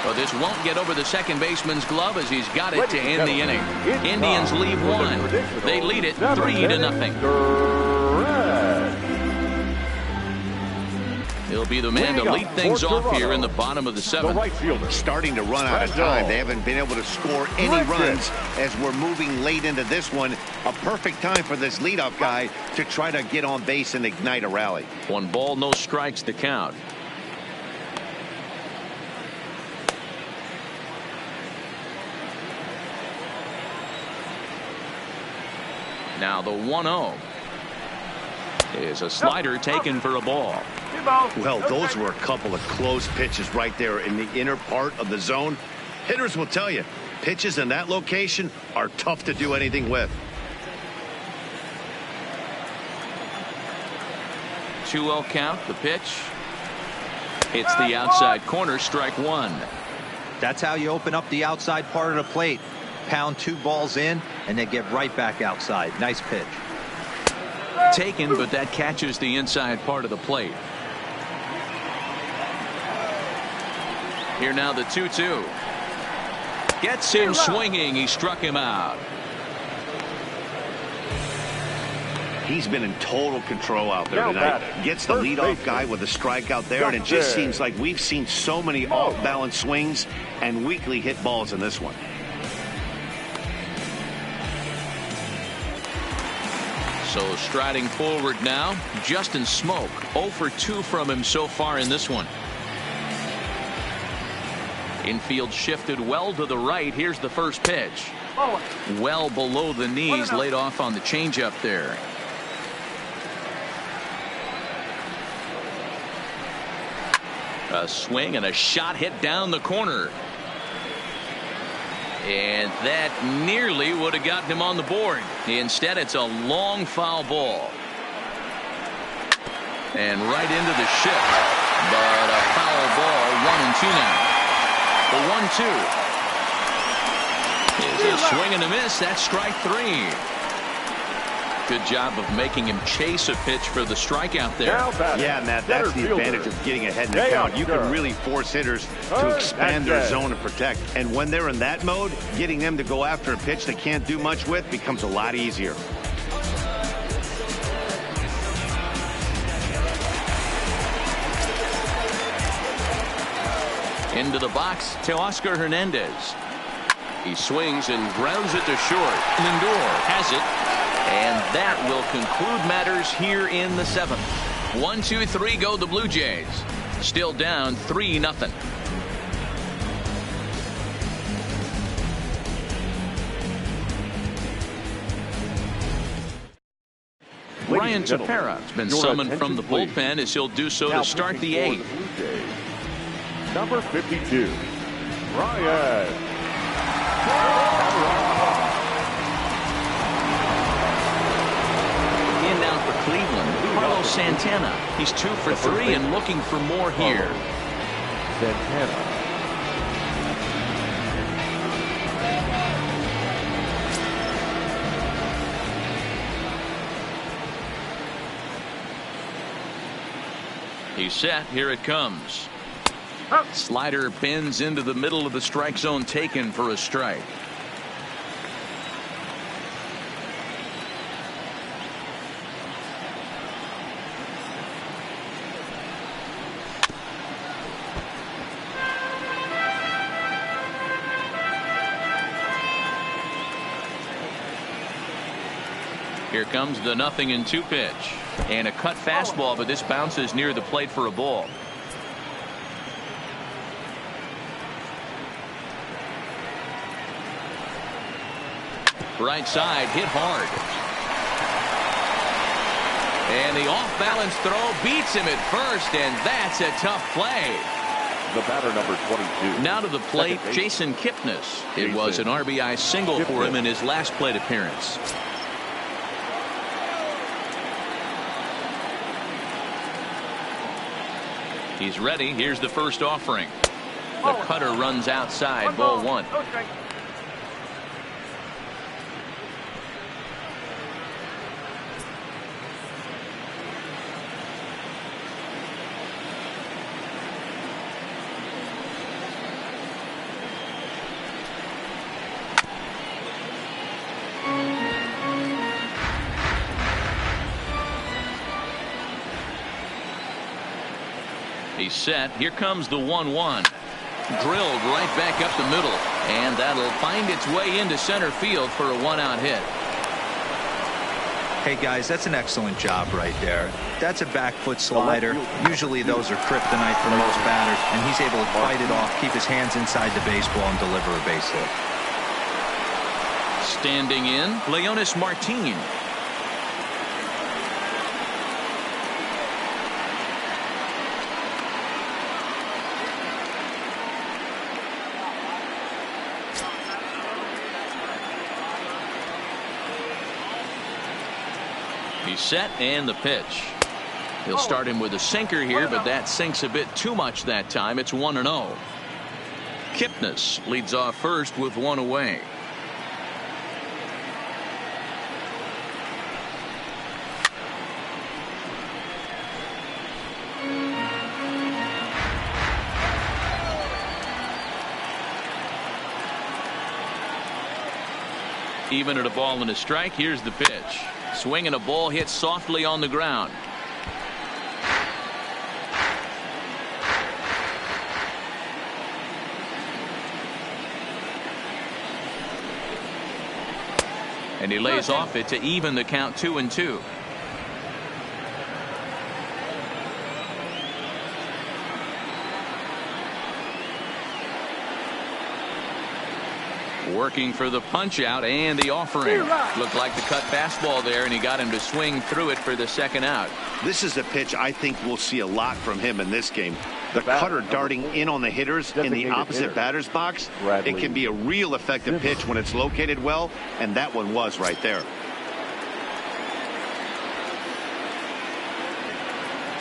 Well, this won't get over the second baseman's glove as he's got it to end the inning. Indians leave 1. They lead it 3-0. He'll be the man to lead things off here in the bottom of the 7th. Starting to run out of time. They haven't been able to score any runs as we're moving late into this one. A perfect time for this leadoff guy to try to get on base and ignite a rally. 1 ball, no strikes to count. Now the 1-0 is a slider taken for a ball. Well, those were a couple of close pitches right there in the inner part of the zone. Hitters will tell you, pitches in that location are tough to do anything with. 2-0 count, the pitch. It's the outside corner, strike 1. That's how you open up the outside part of the plate. Pound 2 balls in and then get right back outside. Nice pitch. Taken, but that catches the inside part of the plate. Here now the 2-2. Gets him swinging. He struck him out. He's been in total control out there tonight. Gets the leadoff guy with a strikeout there, and it just seems like we've seen so many off-balance swings and weakly hit balls in this one. So striding forward now, Justin Smoak. 0 for 2 from him so far in this one. Infield shifted well to the right. Here's the first pitch. Well below the knees, laid off on the changeup there. A swing and a shot hit down the corner. And that nearly would have gotten him on the board. Instead, it's a long foul ball. And right into the shift. But a foul ball, 1-2 now. The 1-2 is a swing and a miss. That's strike 3. Good job of making him chase a pitch for the strikeout there. Yeah, Matt, that's the advantage of getting ahead in the count. You can really force hitters to expand their zone and protect. And when they're in that mode, getting them to go after a pitch they can't do much with becomes a lot easier. Into the box, Teoscar Hernandez. He swings and grounds it to short. Lindor has it. And that will conclude matters here in the 7th. 1-2-3 go the Blue Jays. Still down 3-0. Ryan Tepera has been summoned from the bullpen as he'll do so to start the 8th. Number 52, Ryan. In now for Cleveland, Carlos Santana. He's 2 for 3 and looking for more here. Santana. He's set. Here it comes. Slider bends into the middle of the strike zone, taken for a strike. Here comes the 0-2 pitch. And a cut fastball, but this bounces near the plate for a ball. Right side, hit hard. And the off-balance throw beats him at first, and that's a tough play. The batter, number 22. Now to the plate, Jason Kipnis. It was an RBI single for him in his last plate appearance. He's ready. Here's the first offering. The cutter runs outside, ball 1. He's set. Here comes the 1-1. Drilled right back up the middle. And that'll find its way into center field for a 1-out hit. Hey, guys, that's an excellent job right there. That's a back foot slider. Usually those are kryptonite for most batters, and he's able to fight it off, keep his hands inside the baseball, and deliver a base hit. Standing in, Leonis Martin. He's set, and the pitch. He'll start him with a sinker here, but that sinks a bit too much that time. It's 1-0. Kipnis leads off first with 1 away. Even at a ball and a strike, here's the pitch. Swing and a ball hit softly on the ground. And he lays off it to even the count 2-2. Working for the punch out and the offering. Looked like the cut fastball there, and he got him to swing through it for the second out. This is a pitch I think we'll see a lot from him in this game. The cutter darting in on the hitters in the opposite batter's box. It can be a real effective pitch when it's located well, and that one was right there.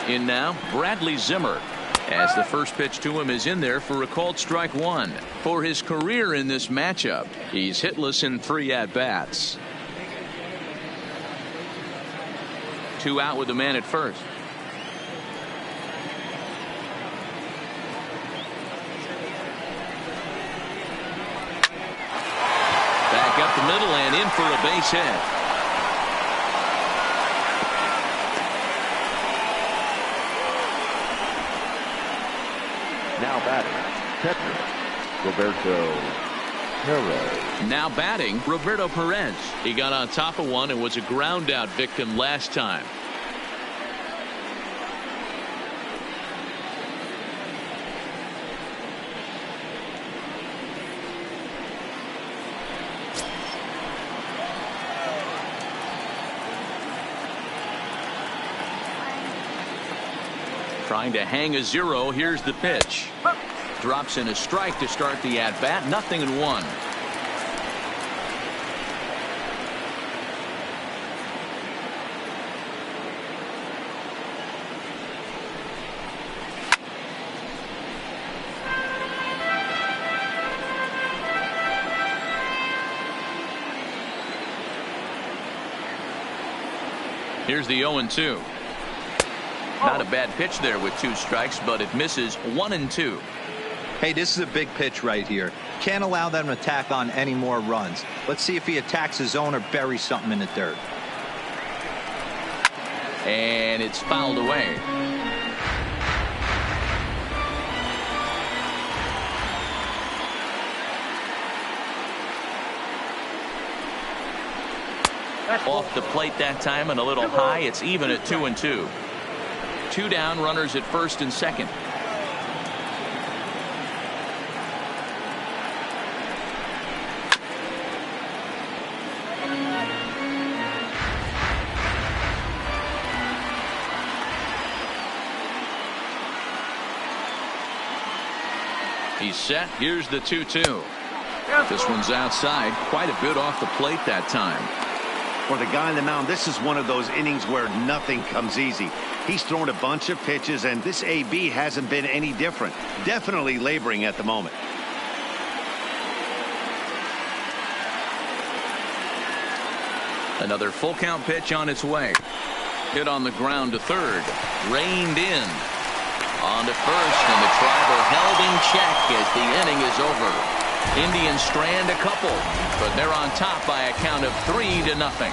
In now, Bradley Zimmer, as the first pitch to him is in there for a called strike one. For his career in this matchup, he's hitless in 3 at-bats. 2 out with the man at first. Back up the middle and in for a base hit. Now batting, catcher, Roberto Perez. Now batting, Roberto Perez. He got on top of one and was a ground out victim last time. Trying to hang a 0. Here's the pitch. Drops in a strike to start the at-bat. 0-1. Here's the 0-2. Not a bad pitch there with 2 strikes, but it misses 1-2. Hey, this is a big pitch right here. Can't allow them to tack on any more runs. Let's see if he attacks his zone or buries something in the dirt. And it's fouled away. Off the plate that time and a little high. It's even at 2-2. 2 down, runners at first and second. He's set. Here's the 2-2. This one's outside, quite a bit off the plate that time. For the guy on the mound, this is one of those innings where nothing comes easy. He's thrown a bunch of pitches, and this AB hasn't been any different. Definitely laboring at the moment. Another full count pitch on its way. Hit on the ground to third. Reined in. On to first, and the Tribal held in check as the inning is over. Indians strand a couple, but they're on top by a count of 3-0.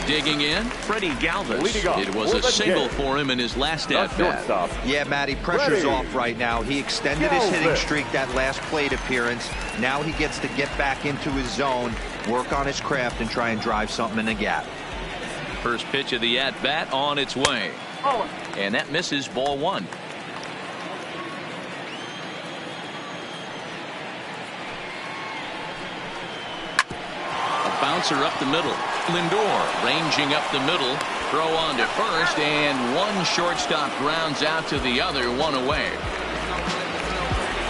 Digging in, Freddie Galvis. It was a single for him in his last at-bat. Yeah, Matty, pressure's off right now. He extended his hitting streak that last plate appearance. Now he gets to get back into his zone, work on his craft, and try and drive something in the gap. First pitch of the at-bat on its way. And that misses, ball 1. A bouncer up the middle. Lindor ranging up the middle. Throw on to first, and one shortstop grounds out to the other, 1 away.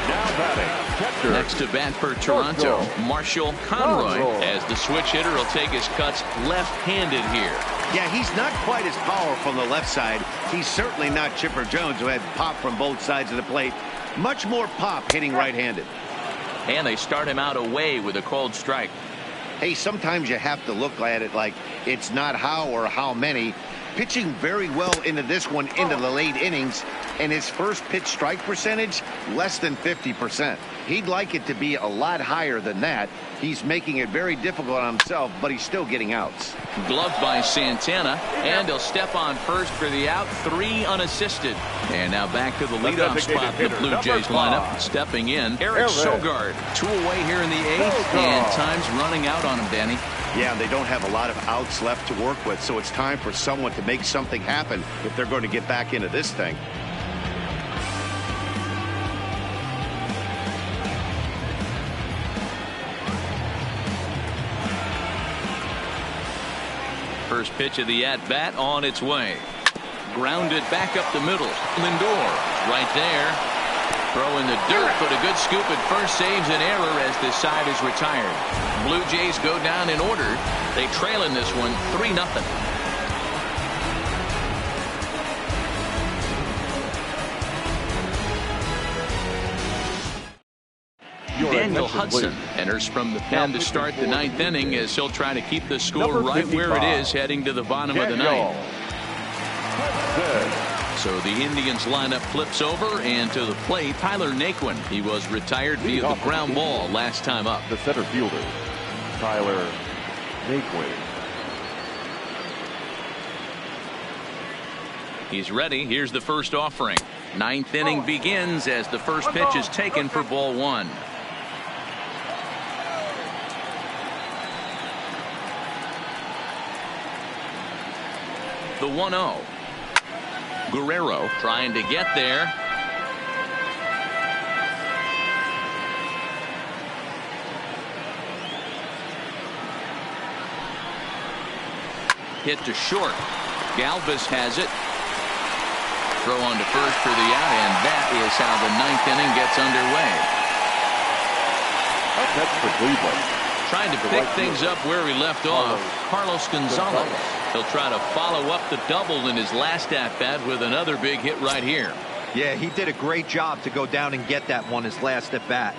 Now batting, catcher. Next to bat for Toronto, Marshall Conroy, as the switch hitter will take his cuts left-handed here. Yeah, he's not quite as powerful on the left side. He's certainly not Chipper Jones, who had pop from both sides of the plate. Much more pop hitting right-handed. And they start him out away with a called strike. Hey, sometimes you have to look at it like it's not how or how many. pitching very well into this one, into the late innings, and his first pitch strike percentage less than 50%. He'd like it to be a lot higher than that. He's making it very difficult on himself, but he's still getting outs. Gloved by Santana, and he'll step on first for the out, 3 unassisted. And now back to the leadoff spot, the Blue Jays lineup. Stepping in, Eric Sogard. 2 away here in the 8th, and time's running out on him, Danny. Yeah, they don't have a lot of outs left to work with, so it's time for someone to make something happen if they're going to get back into this thing. First pitch of the at-bat on its way. Grounded back up the middle. Lindor right there. Throw in the dirt, but a good scoop at first saves an error as this side is retired. Blue Jays go down in order. They trail in this one 3-0. Daniel Hudson enters from the pen to start the 9th inning as he'll try to keep the score right where it is heading to the bottom of the 9th. So the Indians lineup flips over, and to the plate, Tyler Naquin. He was retired via the ground ball last time up. The center fielder, Tyler Naquin. He's ready. Here's the first offering. 9th inning begins as the first pitch is taken for ball 1. The 1-0. Guerrero trying to get there. Hit to short. Galvis has it. Throw on to first for the out, and that is how the 9th inning gets underway. That's for Cleveland. Trying to pick things up where he left off, Carlos Gonzalez. He'll try to follow up the double in his last at-bat with another big hit right here. Yeah, he did a great job to go down and get that one his last at-bat.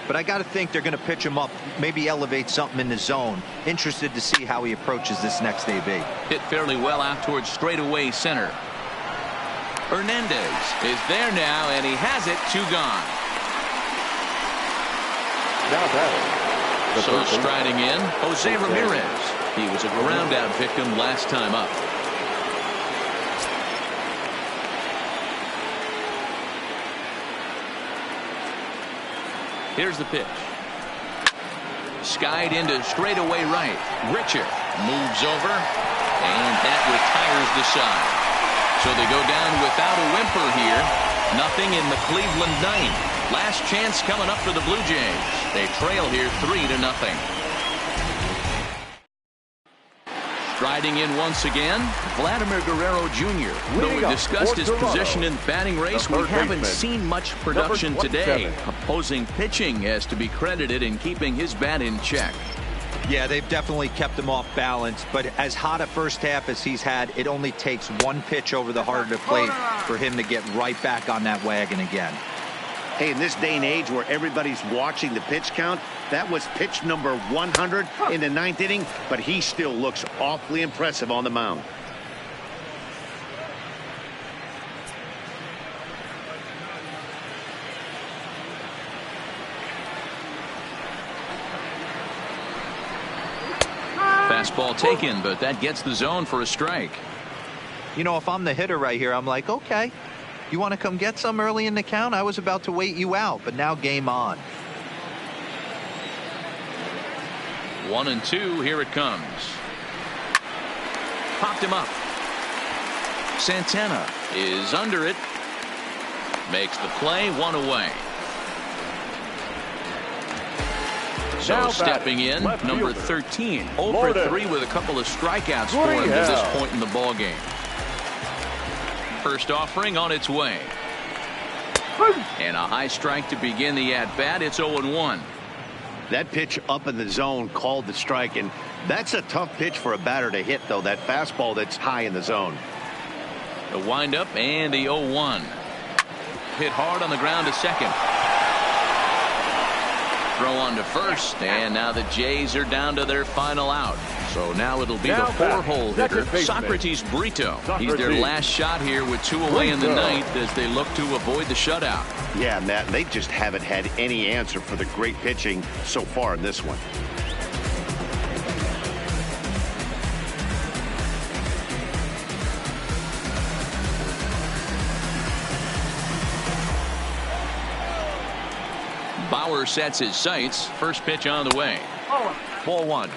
But I got to think they're going to pitch him up, maybe elevate something in the zone. Interested to see how he approaches this next AB. Hit fairly well out towards straightaway center. Hernandez is there now, and he has it. 2 gone. Now batting. So striding in, Jose Ramirez. He was a ground out victim last time up. Here's the pitch. Skied into straightaway right. Richard moves over, and that retires the side. So they go down without a whimper here. Nothing in the Cleveland 9th. Last chance coming up for the Blue Jays. They trail here 3-0. Striding in once again, Vladimir Guerrero Jr. Though we discussed his position in the batting race, we haven't seen much production today. Opposing pitching has to be credited in keeping his bat in check. Yeah, they've definitely kept him off balance, but as hot a first half as he's had, it only takes one pitch over the heart of the plate for him to get right back on that wagon again. Hey, in this day and age where everybody's watching the pitch count, that was pitch number 100 in the 9th inning, but he still looks awfully impressive on the mound. Fastball taken, but that gets the zone for a strike. You know, if I'm the hitter right here, I'm like, okay, you want to come get some early in the count? I was about to wait you out, but now game on. 1-2, here it comes. Popped him up. Santana is under it. Makes the play, 1 away. So stepping in, number 13, 0 for 3 with a couple of strikeouts for him at this point in the ball game. First offering on its way. And a high strike to begin the at-bat. It's 0-1. That pitch up in the zone called the strike, and that's a tough pitch for a batter to hit, though, that fastball that's high in the zone. The windup and the 0-1. Hit hard on the ground to second. throw on to first, and now the Jays are down to their final out. So now it'll be the 4-hole hitter, Socrates Brito. He's their last shot here with 2 away in the ninth as they look to avoid the shutout. Yeah, Matt, they just haven't had any answer for the great pitching so far in this one. Bauer sets his sights. First pitch on the way. Ball 1.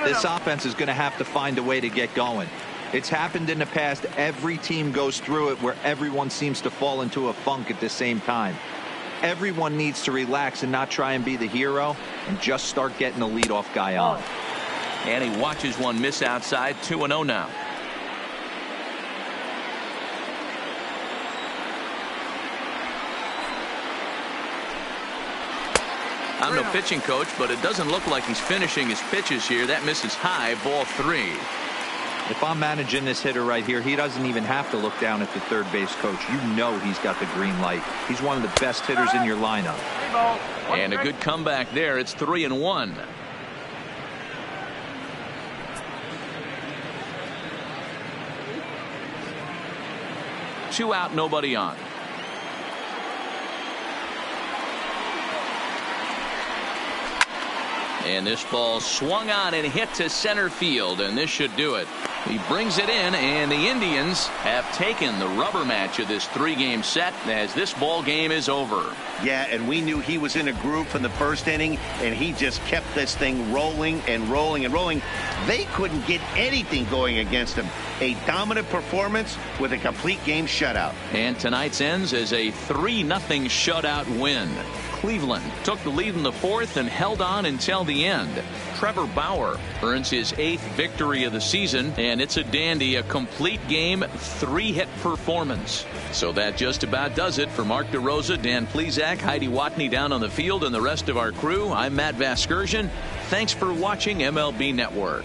This offense is going to have to find a way to get going. It's happened in the past. Every team goes through it where everyone seems to fall into a funk at the same time. Everyone needs to relax and not try and be the hero and just start getting the leadoff guy on. And he watches one miss outside. 2-0 now. I'm no pitching coach, but it doesn't look like he's finishing his pitches here. That misses high. Ball 3. If I'm managing this hitter right here, he doesn't even have to look down at the third base coach. You know he's got the green light. He's one of the best hitters in your lineup. And a good comeback there. It's 3-1. Two out, nobody on. And this ball swung on and hit to center field, and this should do it. He brings it in, and the Indians have taken the rubber match of this 3-game set as this ball game is over. Yeah, and we knew he was in a groove from the first inning, and he just kept this thing rolling and rolling and rolling. They couldn't get anything going against him. A dominant performance with a complete game shutout. And tonight's ends as a 3-0 shutout win. Cleveland took the lead in the 4th and held on until the end. Trevor Bauer earns his 8th victory of the season, and it's a dandy, a complete game 3-hit performance. So that just about does it for Mark DeRosa, Dan Plesac, Heidi Watney down on the field, and the rest of our crew. I'm Matt Vasgersian. Thanks for watching MLB Network.